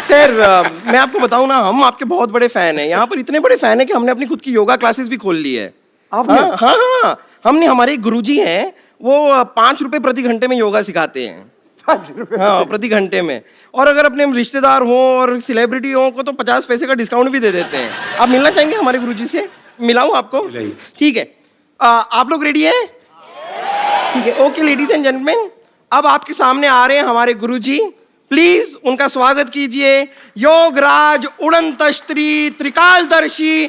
खैर मैं आपको बताऊं ना, हम आपके बहुत बड़े फैन हैं। यहाँ पर इतने बड़े फैन हैं कि हमने अपनी खुद की योगा क्लासेस भी खोल ली है। आपने? हाँ हाँ हाँ, हमने, हमारे एक गुरुजी हैं, वो 5 रुपए प्रति घंटे में योगा सिखाते हैं। 5 रुपए? हाँ, प्रति घंटे में। और अगर अपने रिश्तेदार हों और सेलिब्रिटी हों को तो 50 पैसे का डिस्काउंट भी दे देते हैं। आप मिलना चाहेंगे हमारे गुरुजी से? मिलाऊं आपको? ठीक है। आप लोग रेडी हैं? ठीक है, ओके लेडीज एंड जेंटलमैन, अब आपके सामने आ रहे हैं हमारे गुरुजी। प्लीज उनका स्वागत कीजिए। योगराज उड़ंत स्त्री त्रिकालदर्शी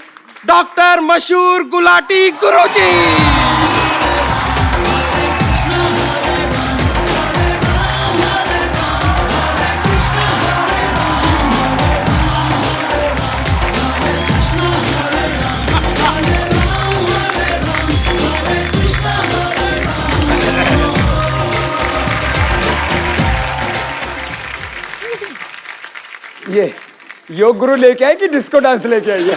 डॉक्टर मशहूर गुलाटी गुरुजी। ये योग गुरु लेके आए कि डिस्को डांस लेके आई है?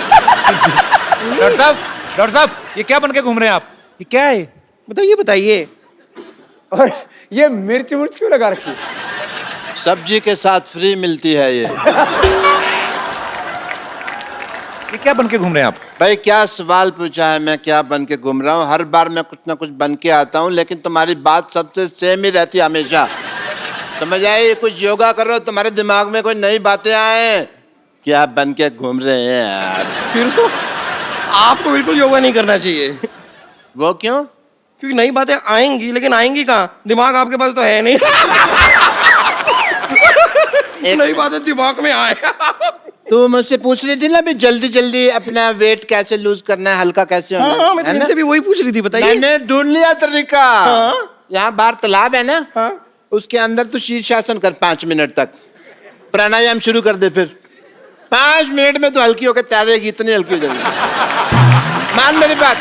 डॉक्टर साहब ये क्या बन के घूम रहे हैं आप? ये क्या है? बताइए बताइए। और ये मिर्च मुर्च क्यों लगा रखी है? सब्जी के साथ फ्री मिलती है ये। ये क्या बन के घूम रहे हैं आप? भाई क्या सवाल पूछा है, मैं क्या बन के घूम रहा हूँ? हर बार मैं कुछ ना कुछ बन के आता हूँ, लेकिन तुम्हारी बात सबसे सेम ही रहती है हमेशा। समझ आए? कुछ योगा करो, तुम्हारे दिमाग में कोई नई बातें आए। क्या बन के घूम रहे हैं यार? फिर तो आपको बिल्कुल योगा नहीं करना चाहिए। वो क्यों? क्योंकि नई बातें आएंगी, लेकिन आएंगी कहाँ? दिमाग आपके पास तो है नहीं। नई बातें दिमाग में आए। तू मुझसे पूछ रही थी ना भी जल्दी जल्दी अपना वेट कैसे लूज करना है, हल्का कैसे होना हाँ, मैं है ना? तुमसे भी वही पूछ रही थी, बताइए। मैंने ढूंढ लिया तरीका। हाँ? यहाँ बाहर तालाब है ना, हाँ? उसके अंदर तू शीर्षासन कर 5 मिनट तक। प्राणायाम शुरू कर दे, फिर 5 मिनट में तो हल्की होकर तैरेगी, इतनी हल्की हो जाएगी। मान मेरी बात,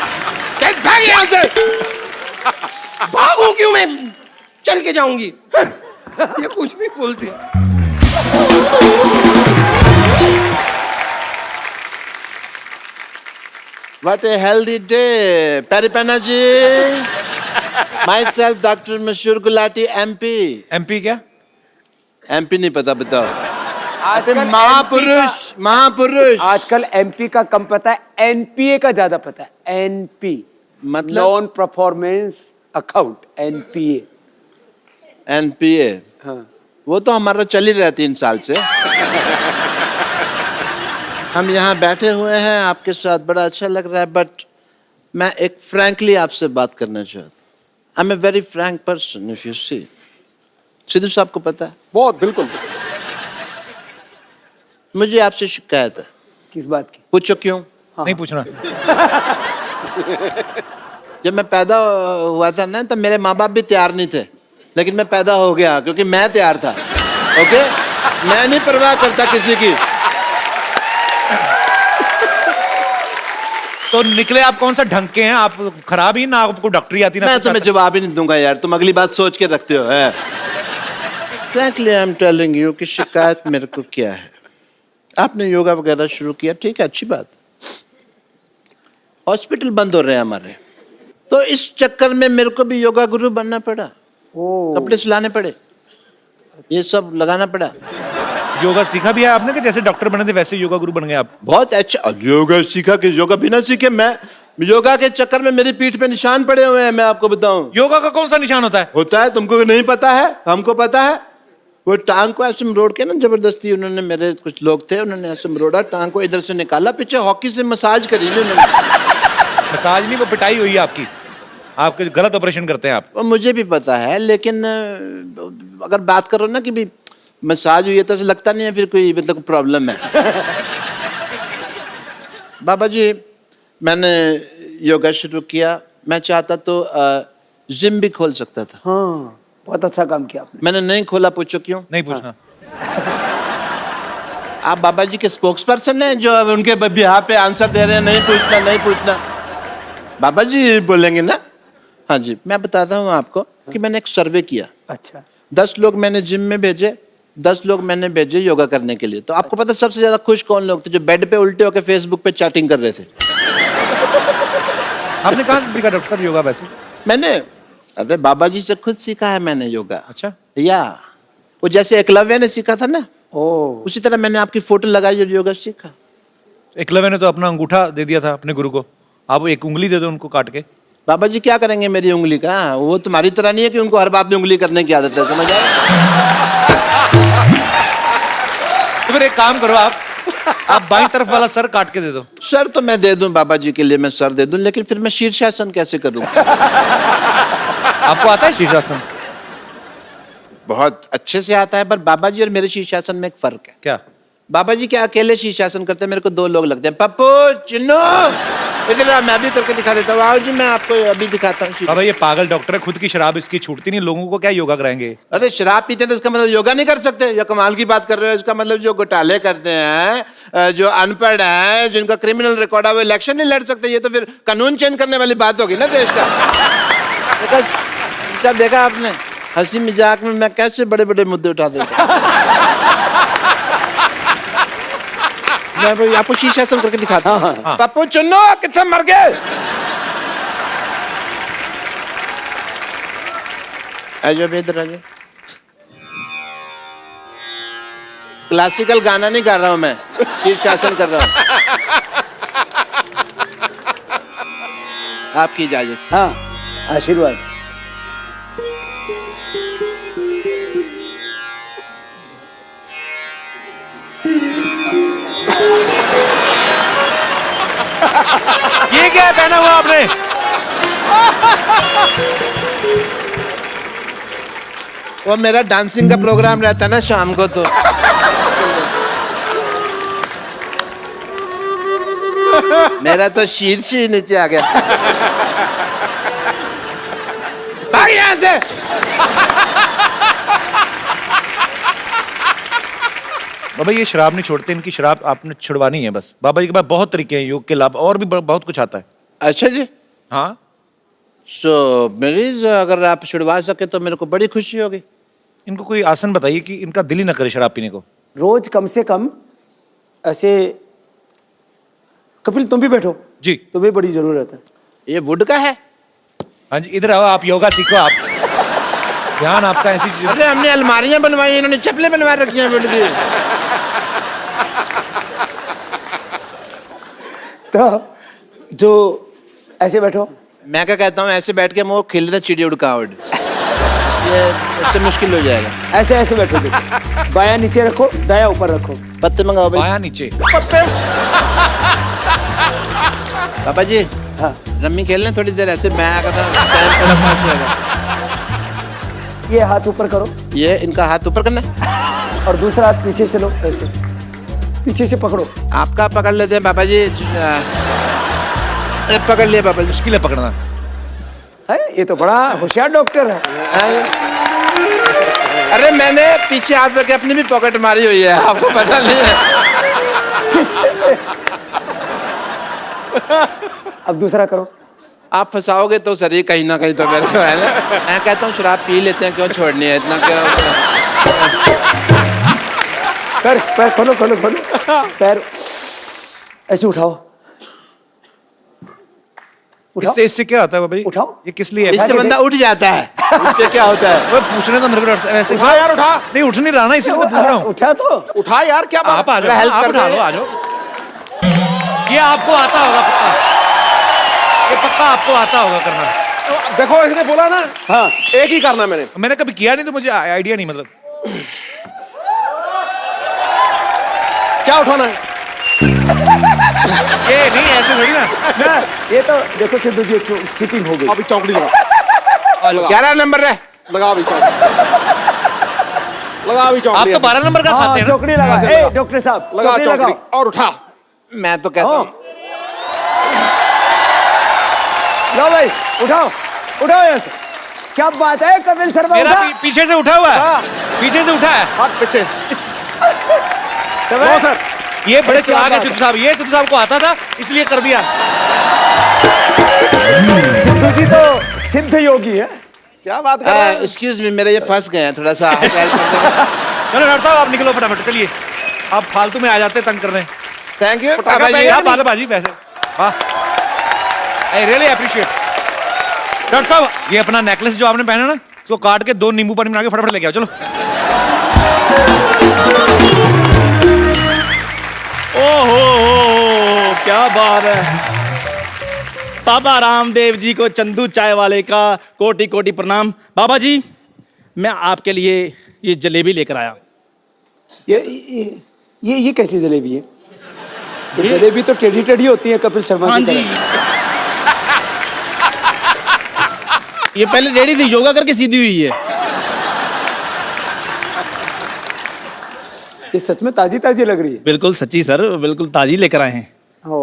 चल भाग यहाँ से। भागू क्यों? मैं चल के जाऊंगी। ये कुछ भी बोलती। What a healthy day, Paripana ji. Myself, Dr. Mashur Gulati, MP. MP क्या? MP नहीं पता, बताओ। आजकल महापुरुष, महापुरुष। आजकल एमपी का कम पता है, एनपीए का ज्यादा पता है। एनपी मतलब? Non performance account, NPA. NPA, हाँ। वो तो हमारा चल ही रहा है 3 साल से। हम यहाँ बैठे हुए हैं आपके साथ, बड़ा अच्छा लग रहा है, बट मैं एक फ्रैंकली आपसे बात करना चाहता हूँ। I am a very frank person, if you see. Sidhu sahab को पता है? बहुत बिल्कुल। मुझे आपसे शिकायत है। किस बात की? पूछो क्यों? नहीं पूछना। जब मैं पैदा हुआ था ना, तब मेरे माँ बाप भी तैयार नहीं थे, लेकिन मैं पैदा हो गया क्योंकि मैं तैयार था। ओके, मैं नहीं परवाह करता किसी की। तो निकले आप कौन सा ढंग के हैं? आप खराब ही ना, आपको डॉक्टरी आती ना? मैं कुछ तुम्हें आता? जवाब ही नहीं दूंगा यार, तुम अगली बात सोच के रखते हो। है frankly I am telling you कि शिकायत मेरे को क्या है। आपने योगा वगैरह शुरू किया, ठीक है, अच्छी बात। हॉस्पिटल बंद हो रहे हैं हमारे, तो इस चक्कर में मेरे को भी योगा गुरु बनना पड़ा। कपड़े सिलाने पड़े, ये सब लगाना पड़ा। योगा सीखा भी है आपने कि जैसे डॉक्टर बने थे वैसे योगा गुरु बन गए आप? बहुत अच्छा। और योगा सीखा कि योगा बिना सीखे, मैं योगा के चक्कर में मेरी पीठ पे निशान पड़े हुए हैं, मैं आपको बताऊं। योगा का कौन सा निशान होता है? होता है, तुमको नहीं पता है, हमको पता है। वो टांग को ऐसे मरोड़ के ना, जबरदस्ती उन्होंने, मेरे कुछ लोग थे, उन्होंने ऐसे मरोड़ा, टांग को इधर से निकाला, पीछे हॉकी से मसाज करी थी उन्होंने। मसाज नहीं, वो पिटाई हुई है आपकी, आपके गलत ऑपरेशन करते हैं आप। वो मुझे भी पता है, लेकिन अगर बात करो ना कि भी मसाज हुई है तो ऐसा लगता नहीं है फिर कोई मतलब प्रॉब्लम है। बाबा जी, मैंने योगा शुरू किया, मैं चाहता तो जिम भी खोल सकता था। हाँ, बहुत अच्छा काम किया आपने। मैंने नहीं खोला, पूछो क्यों? नहीं पूछना। आप बाबा जी के स्पोक्स पर्सन हैं जो अब उनके बिहार पे आंसर दे रहे हैं, नहीं पूछना नहीं पूछना। बाबा जी बोलेंगे ना। हाँ जी, मैं बताता हूँ आपको कि मैंने एक सर्वे किया। अच्छा। 10 लोग मैंने जिम में भेजे, 10 लोग मैंने भेजे योगा करने के लिए। तो आपको पता सबसे ज्यादा खुश कौन लोग थे? जो बेड पे उल्टे होकर फेसबुक पे चैटिंग कर रहे थे। आपने कहाँ से सीखा डॉक्टर साहब योगा वैसे? मैंने, अरे बाबा जी से खुद सीखा है मैंने योगा। अच्छा। या वो जैसे एकलव्य ने सीखा था ना, ओ, उसी तरह मैंने आपकी फोटो लगाई और योगा सीखा। एकलव्य ने तो अपना अंगूठा दे दिया था अपने गुरु को, आप एक उंगली दे दो उनको काट के। बाबा जी क्या करेंगे मेरी उंगली का? वो तुम्हारी तरह नहीं है कि उनको हर बात में उंगली करने की आदत है, समझ आए? तो फिर एक काम करो, आप बाईं तरफ वाला सर काट के दे दो। सर तो मैं दे दूं बाबा जी के लिए, मैं सर दे दूं, लेकिन फिर मैं शीर्षासन कैसे करूं? आपको आता है शीर्षासन? बहुत अच्छे से आता है, पर बाबा जी और मेरे शीर्षासन में एक फर्क है। क्या? बाबा जी क्या अकेले शीर्षासन करते हैं, मेरे को 2 लोग लगते हैं। पप्पू, चिन्नू, इधर आ, मैं भी करके दिखा देता हूँ। आओ जी, मैं आपको अभी दिखाता हूँ। बाबा ये पागल डॉक्टर है, खुद की शराब इसकी छूटती नहीं, लोगों को क्या योगा कराएंगे? अरे शराब पीते हैं तो इसका मतलब योगा नहीं कर सकते? या कमाल की बात कर रहे हो? इसका मतलब जो घोटाले करते हैं, जो अनपढ़ हैं, जिनका क्रिमिनल रिकॉर्ड है, वो इलेक्शन नहीं लड़ सकते। ये तो फिर कानून चेंज करने वाली बात होगी ना देश का। जब देखा आपने हंसी मजाक में मैं कैसे बड़े बड़े मुद्दे उठा देता मैं भाई आपको शीर्षासन करके दिखाता हूँ। हाँ। पप्पू चुन्नो कितने मर गए? आजो इधर आजो। क्लासिकल गाना नहीं गा रहा हूं मैं, शीर्षासन कर रहा हूं। आपकी इजाजत से। हाँ, आशीर्वाद। ये क्या पहना हुआ आपने? वो मेरा डांसिंग का प्रोग्राम रहता है ना शाम को, तो मेरा तो शीर्ष ही नीचे आ गया। भाग यहाँ से। बाबा ये शराब नहीं छोड़ते, इनकी शराब आपने छुड़वानी है बस। बाबा जी के पास बहुत तरीके हैं योग के लाभ, और भी बहुत कुछ आता है। अच्छा जी। हाँ, मरीज अगर आप छुड़वा सके तो मेरे को बड़ी खुशी होगी। इनको कोई आसन बताइए कि इनका दिल ही ना करे शराब पीने को। रोज कम से कम ऐसे, कपिल तुम भी बैठो जी। तुम्हें बड़ी जरूरत है। ये वुड का है? हाँ जी, इधर आओ, आप योगा सीखो। आप ध्यान आपका ऐसी चीज। अरे हमने अलमारियां बनवाई, इन्होंने चप्पलें बनवा रखी हैं वुड की। तो जो ऐसे बैठो, मैं क्या कहता हूँ, ऐसे बैठ के वो खेलता चिड़ी उड़का उड़, ये इससे मुश्किल हो जाएगा। ऐसे ऐसे बैठो। देखो, बायां नीचे रखो, दाया ऊपर रखो। पत्ते मंगाओ भाई। बाया नीचे। पापा जी, हाँ, रम्मी खेल लें थोड़ी देर ऐसे, मैं अगर टाइम थोड़ा पास होगा। ये हाथ ऊपर करो ये इनका हाथ ऊपर करना है? और दूसरा हाथ पीछे से लो, ऐसे पीछे से पकड़ो। आपका पकड़ लेते हैं पापा जी। पकड़ लिया पापा जी। मुश्किल है पकड़ना। है, ये तो बड़ा होशियार डॉक्टर है। अरे मैंने पीछे हाथ रख के अपनी भी पॉकेट मारी हुई है, आपको पता नहीं है? पीछे से। अब दूसरा करो। आप फंसाओगे तो सर ही कहीं ना कहीं तो मेरे को है ना। मैं कहता हूँ शराब पी लेते हैं, क्यों छोड़नी है इतना, क्या पैर पैर खोलो खोलो खोलो, पैर ऐसे उठाओ। इससे इससे क्या होता है बाबा जी? उठाओ। ये किस लिए है? इससे बंदा उठ जाता है। इससे क्या होता है? वो पूछने तो मेरे को डर से- ऐसे उठा यार, उठा। नहीं उठ नहीं रहा ना, इसीलिए तो पूछ रहा हूँ। उठा तो उठा यार, क्या बात? आप आ थोड़ा help जाओ, आप कर उठा रहे लो, हैं। आ जाओ। ये आपको आता होगा पक्का, ये पक्का आपको आता होगा करना। तो देखो, इसने बोला ना, हाँ एक ही करना मैंने। मैंने कभी किया नहीं तो मुझे आइडिया नहीं, मतलब क्या उठाना है? ये नहीं ऐसे थोड़ी ना। ना, ये तो देखो सिद्धू जी चीटिंग हो गई। अभी चौकड़ी लगा, 11 नंबर है। लगा अभी चौकड़ी, लगा अभी आप चौकड़ी, तो 12 नंबर का खाते हाँ हैं ना? चौकड़ी लगा। ऐसे ए लगा। डॉक्टर साहब लगा चौकड़ी चौकड़ी लगाओ। और उठा। मैं तो कहता हूँ लो भाई उठाओ, उठाओ यहाँ से। क्या बात है कपिल शर्मा, मेरा उठा। पीछे से उठा हुआ है, हाँ। पीछे से उठा है। हाथ पीछे। तो नो भाई, सर, ये बड़े क्या चलाक है बात सिद्धू साहब, ये सिद्धू साहब को आता था इसलिए कर दिया। सिद्धू जी तो सिद्ध योगी है। क्या बात कर रहे हैं? एक्सक्यूज मी, मेरे ये फंस गए हैं, थोड़ा सा help कर देंगे? चलो डॉक्टर साहब आप निकलो फटाफट, चलिए। आप फालतू में आ जाते तंग करने। थैंक यू पटाखा बाबा जी। पहले- क्या बात है बाजी, वैसे वाह, आई रियली अप्रिशिएट। डॉक्टर साहब ये अपना नेकलेस जो आपने पहना ना, इसको काट के 2 नींबू पानी बना के फटाफट लेके आओ, चलो। ओहो क्या बात है। बाबा रामदेव जी को चंदू चाय वाले का कोटि कोटि प्रणाम। बाबा जी मैं आपके लिए ये जलेबी लेकर आया। ये कैसी जलेबी है? ये जलेबी तो टेढ़ी टेढ़ी होती है कपिल शर्मा हाँ की जी, तरह। ये पहले रेडी थी, योगा करके सीधी हुई है। ये सच में ताजी ताजी लग रही है। बिल्कुल सच्ची सर, बिल्कुल ताजी लेकर आए हैं। ओ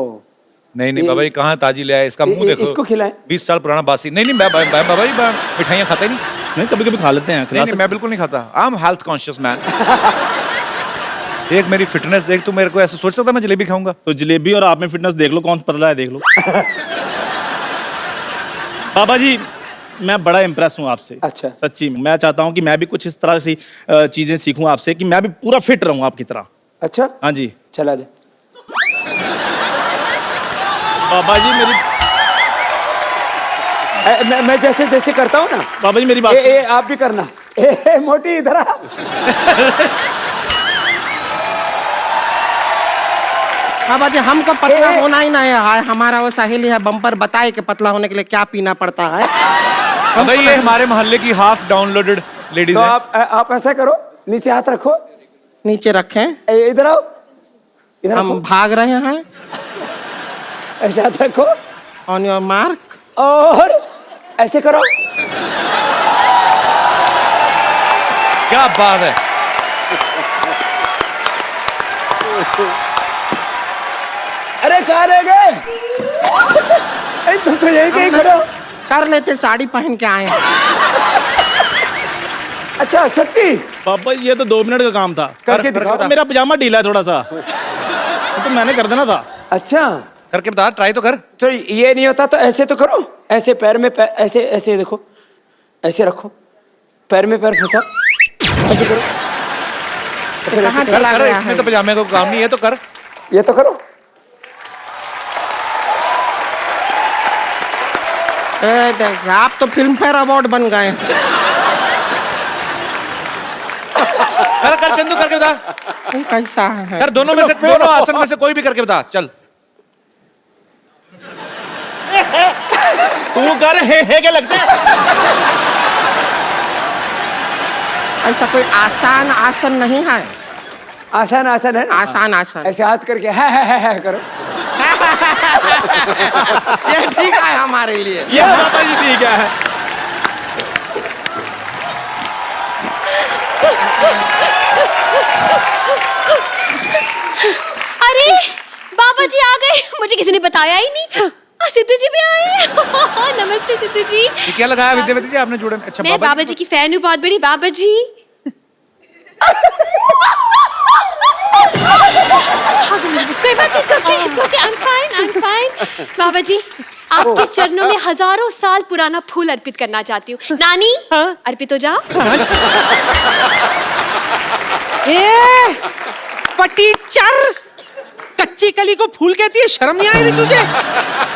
नहीं नहीं ये- बाबा जी कहाँ ताजी ले आए, इसका मुंह देखो। इसको खिलाएं। 20 साल पुराना बासी। नहीं नहीं बाबा जी मैं मिठाइयाँ खाता ही नहीं। नहीं कभी कभी खा लेते हैं, नहीं खिला नहीं सकते मैं बिल्कुल नहीं खाता। I am health conscious man. देख मेरी फिटनेस देख, तू मेरे को ऐसे सोच सकता मैं जलेबी खाऊंगा? तो जलेबी और आप में फिटनेस देख लो, कौन पतला है देख लो। बाबा जी मैं बड़ा इम्प्रेस हूँ आपसे। अच्छा। सच्ची में मैं चाहता हूँ कि मैं भी कुछ इस तरह से चीजें सीखूं आपसे, कि मैं भी पूरा फिट रहूं आपकी तरह। अच्छा हाँ जी चला जा। बाबा जी मेरी मैं जैसे जैसे करता हूँ ना, बाबा जी मेरी बात ए, आप भी करना। ए, मोटी इधर आ। बाबा जी हमको पतला होना ही नहीं है, हमारा वो सहेली है बम्पर बताए कि पतला होने के लिए क्या पीना पड़ता है। भाई ये हमारे मोहल्ले की हाफ डाउनलोडेड लेडीज तो है। आप ऐसा करो, नीचे हाथ रखो। नीचे रखें, इधर आओ, इधर हम रखो। भाग रहे हैं। ऐसे हाथ रखो ऑन योर मार्क। और ऐसे करो। क्या बात है। अरे कहाँ रह गए? अरे तुम तो यही कहीं खड़े हो। कर लेते, साड़ी पहन के आए हैं। अच्छा सच्ची? बाबा ये तो 2 मिनट का काम था। करके दिखाओ। मेरा पजामा ढीला है थोड़ा सा, तो मैंने कर देना था। अच्छा करके बता, ट्राई तो कर। तो ये नहीं होता तो ऐसे तो करो, ऐसे पैर में पैर, ऐसे ऐसे देखो, ऐसे रखो, पैर में पैर फंसा, ऐसे करो। तो फिर ऐसे कहाँ कर चला कर, गया इसमें है? तो पजामे को काम नहीं है, तो कर। ये तो करो। देख, आप तो फिल्म फेयर अवार्ड बन गए। कर कर चंदू करके बता। कैसा है? कर दोनों में से, दोनों आसन में से कोई भी करके बता, चल। तू कर हे के लगते हैं। ऐसा कोई आसान आसन नहीं है। आसान आसान है ना? आसान आसन ऐसे हाथ करके है करो। ये ठीक है हमारे लिए। ये बाबा जी ठीक है। अरे बाबा जी आ गए, मुझे किसी ने बताया ही नहीं। सिद्धू जी भी आए। नमस्ते सिद्धू जी। ये क्या लगाया विद्यावती जी आपने जोड़े में? अच्छा मैं बाबा जी की फैन हूँ, बहुत बड़ी। बाबा जी कोई बात नहीं, it's okay, I'm fine. बाबा जी आपके चरणों में हजारों साल पुराना फूल अर्पित करना चाहती हूँ। नानी अर्पित हो जाओ। पटीचर, कच्ची कली को फूल कहती है, शर्म नहीं आई रही तुझे?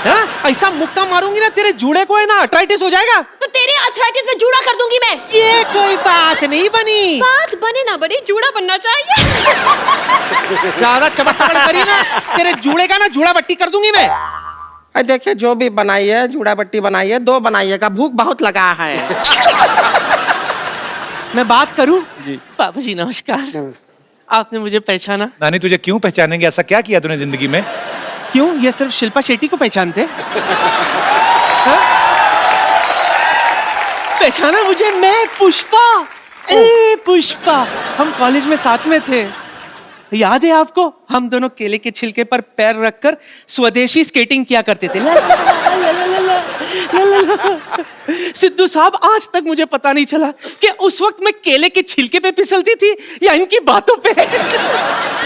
हाँ? ऐसा मुक्का मारूंगी ना तेरे जूड़े को है ना अर्थराइटिस हो जाएगा। तो तेरे अर्थराइटिस में जूड़ा कर दूंगी मैं। ये कोई बात नहीं बनी। बात बने ना बने, जूड़ा बनना चाहिए। ज्यादा चबड़ करी ना तेरे जूड़े का ना जूड़ा बट्टी कर दूंगी मैं। देखिए जो भी बनाई है जूड़ा बट्टी बनाई है, 2 बनाइएगा, भूख बहुत लगा है। मैं बात करूं? जी बाबू जी नमस्कार। आपने मुझे पहचाना? नानी तुझे क्यों पहचानेंगे, ऐसा क्या किया तूने जिंदगी में? क्यों, ये सिर्फ शिल्पा शेट्टी को पहचानते? हाँ? पहचाना मुझे? मैं पुष्पा। ए पुष्पा, हम कॉलेज में साथ में थे, याद है आपको? हम दोनों केले के छिलके पर पैर रखकर स्वदेशी स्केटिंग किया करते थे। ला, ला, ला, ला, ला, ला, ला, ला। सिद्धू साहब, आज तक मुझे पता नहीं चला कि उस वक्त मैं केले के छिलके पे फिसलती थी या इनकी बातों पे।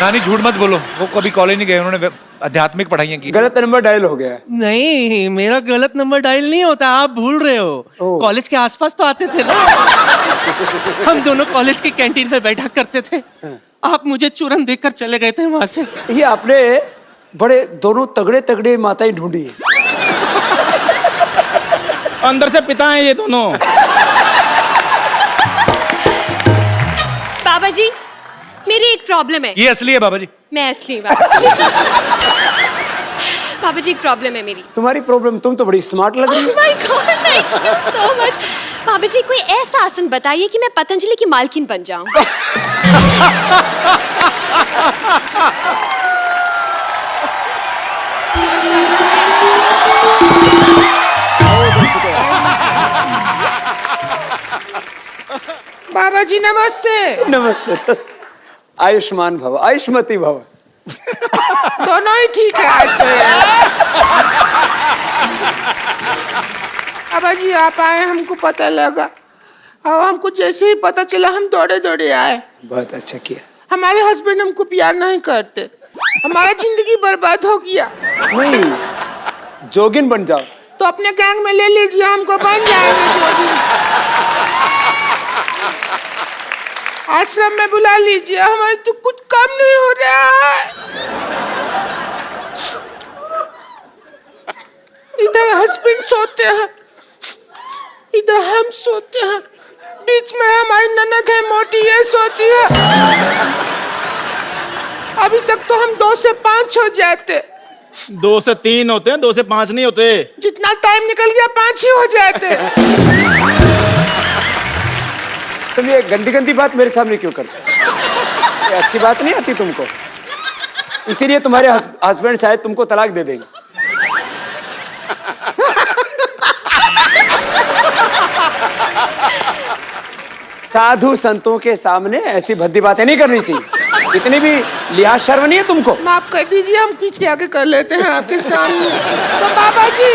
नानी झूठ मत बोलो, वो कभी कॉलेज नहीं गए, उन्होंने आध्यात्मिक पढ़ाइयाँ की। गलत नंबर डायल हो गया। नहीं, मेरा गलत नंबर डायल नहीं होता, आप भूल रहे हो। कॉलेज के आसपास तो आते थे ना। हम दोनों कॉलेज की कैंटीन पे बैठा करते थे। आप मुझे चूरन देखकर चले गए थे वहां से। ये आपने बड़े दोनों तगड़े तगड़े माताएं ढूंढी है। अंदर से पिता है ये दोनों। बाबा जी, मेरी एक प्रॉब्लम है। ये असली है बाबा जी। मैं असली बाबा जी। बाबा जी, एक प्रॉब्लम है मेरी। तुम्हारी प्रॉब्लम? तुम तो बड़ी स्मार्ट लग रही Oh my God, thank you so much. बाबा जी, कोई ऐसा आसन बताइए कि मैं पतंजलि की मालकिन बन जाऊं। बाबा जी नमस्ते। नमस्ते नमस्ते। आयुष्मान भव, आयुष्मती भव। दोनों ही ठीक है आज तो यार। बाबा जी आप आए, हमको पता लगा, और हमको जैसे ही पता चला हम दौड़े दौड़े आए। बहुत अच्छा किया। हमारे हस्बैंड हमको प्यार नहीं करते, हमारा जिंदगी बर्बाद हो गया। नहीं, जोगिन बन जाओ। तो अपने गैंग में ले लीजिए, हमको बन जाएंगे जोगिन। आश्रम में बुला लीजिए, हमारे तो कुछ काम नहीं हो रहा है। इधर हस्बैंड सोते हैं, इधर हम सोते हैं, बीच में हमारी ननद है मोटी, ये सोती है। अभी तक तो हम 2 से 5 हो जाते। 2 से 3 होते हैं, 2 से 5 नहीं होते। जितना टाइम निकल गया 5 ही हो जाते। तुम ये गंदी गंदी बात मेरे सामने क्यों करते? ये अच्छी बात नहीं आती तुमको, इसीलिए तुम्हारे हस्बैंड शायद तुमको तलाक दे देंगे। साधु संतों के सामने ऐसी भद्दी बातें नहीं करनी चाहिए। इतनी भी लिहाज शर्म नहीं है तुमको? माफ कर दीजिए, हम पीछे आके कर लेते हैं आपके सामने। तो बाबा जी,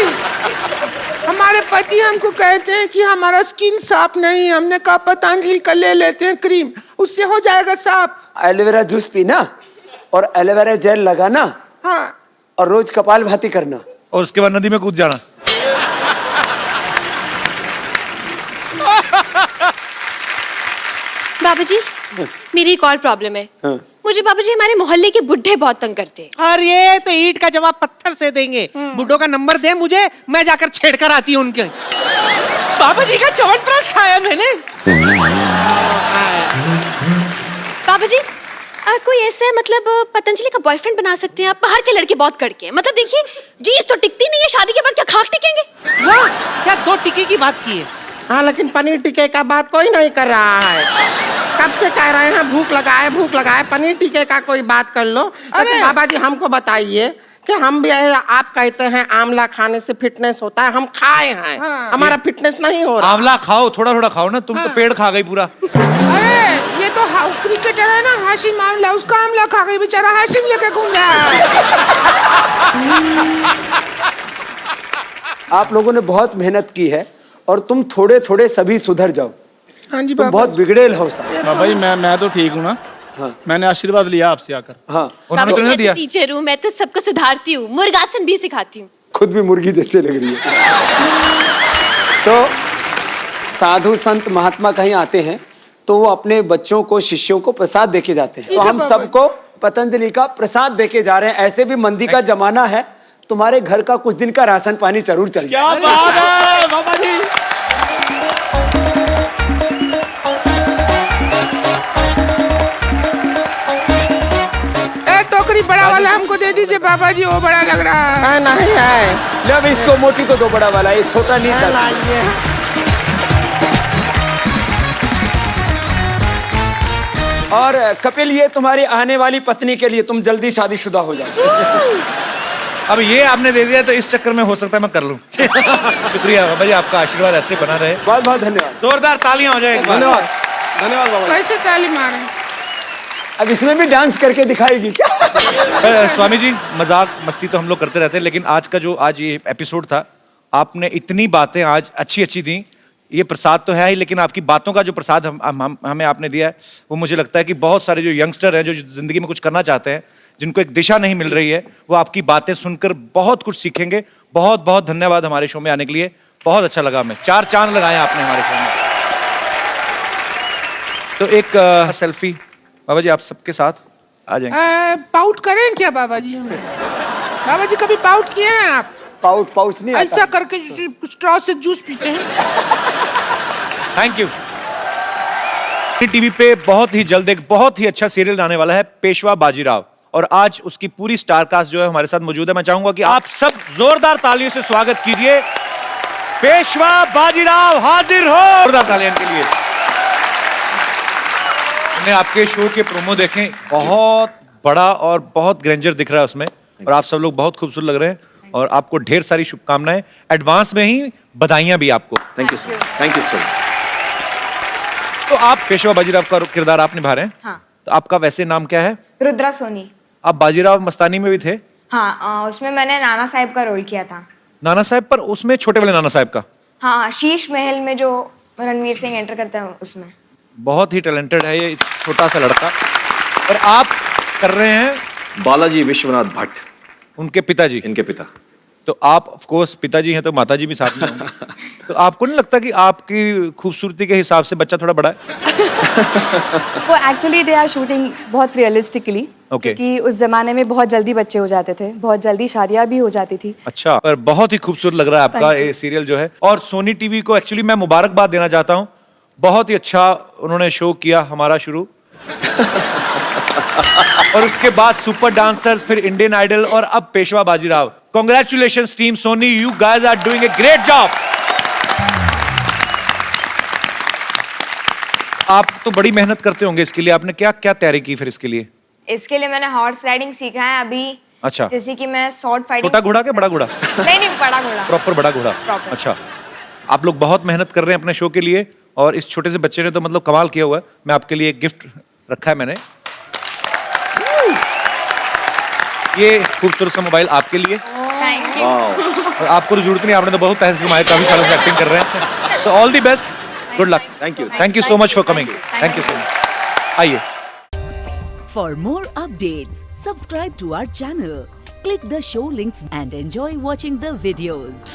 हमारे पति हमको कहते हैं कि हमारा स्किन साफ नहीं है। हमने कहा पतंजलि का ले लेते हैं क्रीम, उससे हो जाएगा साफ। एलोवेरा जूस पीना और एलोवेरा जेल लगाना, हाँ, और रोज कपाल भाती करना, और उसके बाद नदी में कूद जाना। बाबा जी, मेरी एक और प्रॉब्लम है। मुझे बाबा जी हमारे मोहल्ले के बुढ़े बहुत तंग करते हैं। और ये तो ईंट का जवाब पत्थर से देंगे। बुड्ढों का नंबर दे मुझे, मैं जाकर छेड़कर आती हूँ उनके। बाबा जी का च्यवनप्राश खाया मैंने। बाबा जी, कोई ऐसा है मतलब पतंजलि का बॉयफ्रेंड बना सकते हैं आप? बाहर के लड़के बहुत कड़के हैं, मतलब देखिए जीस तो टिकती नहीं है, शादी के बाद क्या खाक टिकेंगे? वाह, क्या 2 टिक्के की बात की है। हाँ, लेकिन पनीर टिक्के का बात कोई नहीं कर रहा है। कब से कह रहे हैं भूख लगा है, पनीर टिक्के का कोई बात कर लो। अरे बाबा जी हमको बताइए कि हम भी आप कहते हैं आंवला खाने से फिटनेस होता है, हम खाए हैं, हमारा फिटनेस नहीं हो रहा। आंवला खाओ, थोड़ा थोड़ा खाओ ना, तुम तो पेड़ खा गई पूरा। अरे ये तो क्रिकेटर है ना हाशिम आंवला, उसका आंवला खा गई बेचारा, हाशिम लेके घूम रहा है। आप लोगों ने बहुत मेहनत की है और तुम थोड़े थोड़े सभी सुधर जाओ। हाँ जी तुम बहुत बिगड़ेल हो सब। बाबा जी मैं तो ठीक हूँ ना। हाँ। मैंने आशीर्वाद लिया आपसे आकर। हाँ, उन्होंने बाबा तो जी, नहीं मैं दिया। तो टीचर हूँ, मैं तो सबको सुधारती हूँ, मुर्गासन भी सिखाती हूँ। खुद भी मुर्गी जैसे लग रही है। तो साधु संत महात्मा कहीं आते हैं तो वो अपने बच्चों को, शिष्यों को प्रसाद देके जाते हैं। तो हम सबको पतंजलि का प्रसाद देके जा रहे हैं। ऐसे भी मंदी का जमाना है, तुम्हारे घर का कुछ दिन का राशन पानी जरूर चल जाए। क्या बात है बाबा जी। टोकरी बड़ा वाला हमको दे दीजिए बाबा जी, वो बड़ा लग रहा है। नहीं है। ले अब इसको मोटी को दो, बड़ा वाला, ये छोटा नहीं था। लाइए। और कपिल, ये तुम्हारी आने वाली पत्नी के लिए, तुम जल्दी शादीशुदा हो जाओ। अब ये आपने दे दिया तो इस चक्कर में हो सकता है मैं कर लूं। शुक्रिया बाबा जी, आपका आशीर्वाद ऐसे बना रहे। बहुत बहुत धन्यवाद। जोरदार तालियां हो जाए एक बार। धन्यवाद धन्यवाद बाबा जी। कैसे ताली मारे? अब इसमें भी डांस करके दिखाएगी क्या? स्वामी जी, मजाक मस्ती तो हम लोग करते रहते हैं, लेकिन आज ये एपिसोड था, आपने इतनी बातें आज अच्छी अच्छी दी। ये प्रसाद तो है ही, लेकिन आपकी बातों का जो प्रसाद हमें आपने दिया है, वो मुझे लगता है कि बहुत सारे जो यंगस्टर हैं जो जिंदगी में कुछ करना चाहते हैं, जिनको एक दिशा नहीं मिल रही है, वो आपकी बातें सुनकर बहुत कुछ सीखेंगे। बहुत बहुत धन्यवाद हमारे शो में आने के लिए, बहुत अच्छा लगा हमें। 4 चांद लगाए आपने हमारे शो में। तो एक सेल्फी बाबा जी आप सबके साथ आ जाएंगे। पाउट करें क्या बाबा जी? बाबा जी कभी पाउट किए हैं आप? पाउच नहीं आता। ऐसा करके स्ट्रॉ से जूस पीते हैं। Thank you. टीवी पे बहुत ही जल्द एक बहुत ही अच्छा सीरियल आने वाला है, पेशवा बाजीराव, और आज उसकी पूरी स्टार कास्ट जो है हमारे साथ मौजूद है। मैं चाहूंगा कि आप सब जोरदार तालियों से स्वागत कीजिए। पेशवा बाजीराव हाजिर हो। जोरदार तालियां के लिए। मैंने आपके शो के प्रोमो देखे, बहुत बड़ा और बहुत ग्रेंजर दिख रहा है उसमें, और आप सब लोग बहुत खूबसूरत लग रहे हैं, और आपको ढेर सारी शुभकामनाएं, एडवांस में ही बधाइयां भी आपको। Thank you sir, thank you sir. तो आप पेशवा बाजीराव का किरदार आप निभा रहे हैं। हाँ। तो आपका वैसे नाम क्या है? रुद्रा सोनी। आप बाजीराव मस्तानी में भी थे? हाँ, उसमें मैंने नाना साहब का रोल किया था। नाना साहब, पर उसमें छोटे वाले नाना साहब का? हाँ, शीश महल में जो रणवीर सिंह एंटर करता है उसमें। बहुत ही टैलेंटेड है ये छोटा सा लड़का। और आप कर रहे हैं बालाजी विश्वनाथ भट्ट, उनके पिताजी। इनके पिता। तो आप ऑफ कोर्स पिताजी हैं तो माताजी भी साथ में होंगे। तो आपको नहीं लगता कि आपकी खूबसूरती के हिसाब से बच्चा थोड़ा बड़ा है? वो एक्चुअली दे आर शूटिंग बहुत रियलिस्टिकली, Okay. क्योंकि उस जमाने में बहुत जल्दी बच्चे हो जाते थे, बहुत जल्दी शादियां भी हो जाती थी। अच्छा, पर बहुत ही खूबसूरत लग रहा है आपका ये सीरियल जो है। और सोनी टीवी को एक्चुअली मैं मुबारकबाद देना चाहता हूँ, बहुत ही अच्छा उन्होंने शो किया हमारा शुरू। और उसके बाद सुपर डांसर्स, फिर इंडियन आइडल, और अब Peshwa Bajirao. Congratulations team Sony, you guys are doing a great job. आप तो बड़ी मेहनत करते होंगे इसके लिए, आपने क्या क्या तैयारी की फिर इसके लिए? इसके लिए मैंने हॉर्स राइडिंग सीखा है अभी। अच्छा। जैसे कि मैं शॉर्ट फाइटिंग। छोटा घोड़ा के बड़ा घोड़ा? नहीं, बड़ा घोड़ा। प्रॉपर बड़ा घोड़ा। Proper। अच्छा, आप लोग बहुत मेहनत कर रहे हैं अपने शो के लिए, और इस छोटे से बच्चे ने तो मतलब कमाल किया हुआ है। मैं आपके लिए एक गिफ्ट रखा है मैंने, ये खूबसूरत सा मोबाइल आपके लिए। Thank you. और आपको तो जरूरत नहीं, आपने तो बहुत पैसे कमाए, काफी सालों से एक्टिंग कर रहे हैं। So all the best, good luck. Thank you so much for coming. Thank you so much. आइए। For more updates, subscribe to our channel, click the show links and enjoy watching the videos.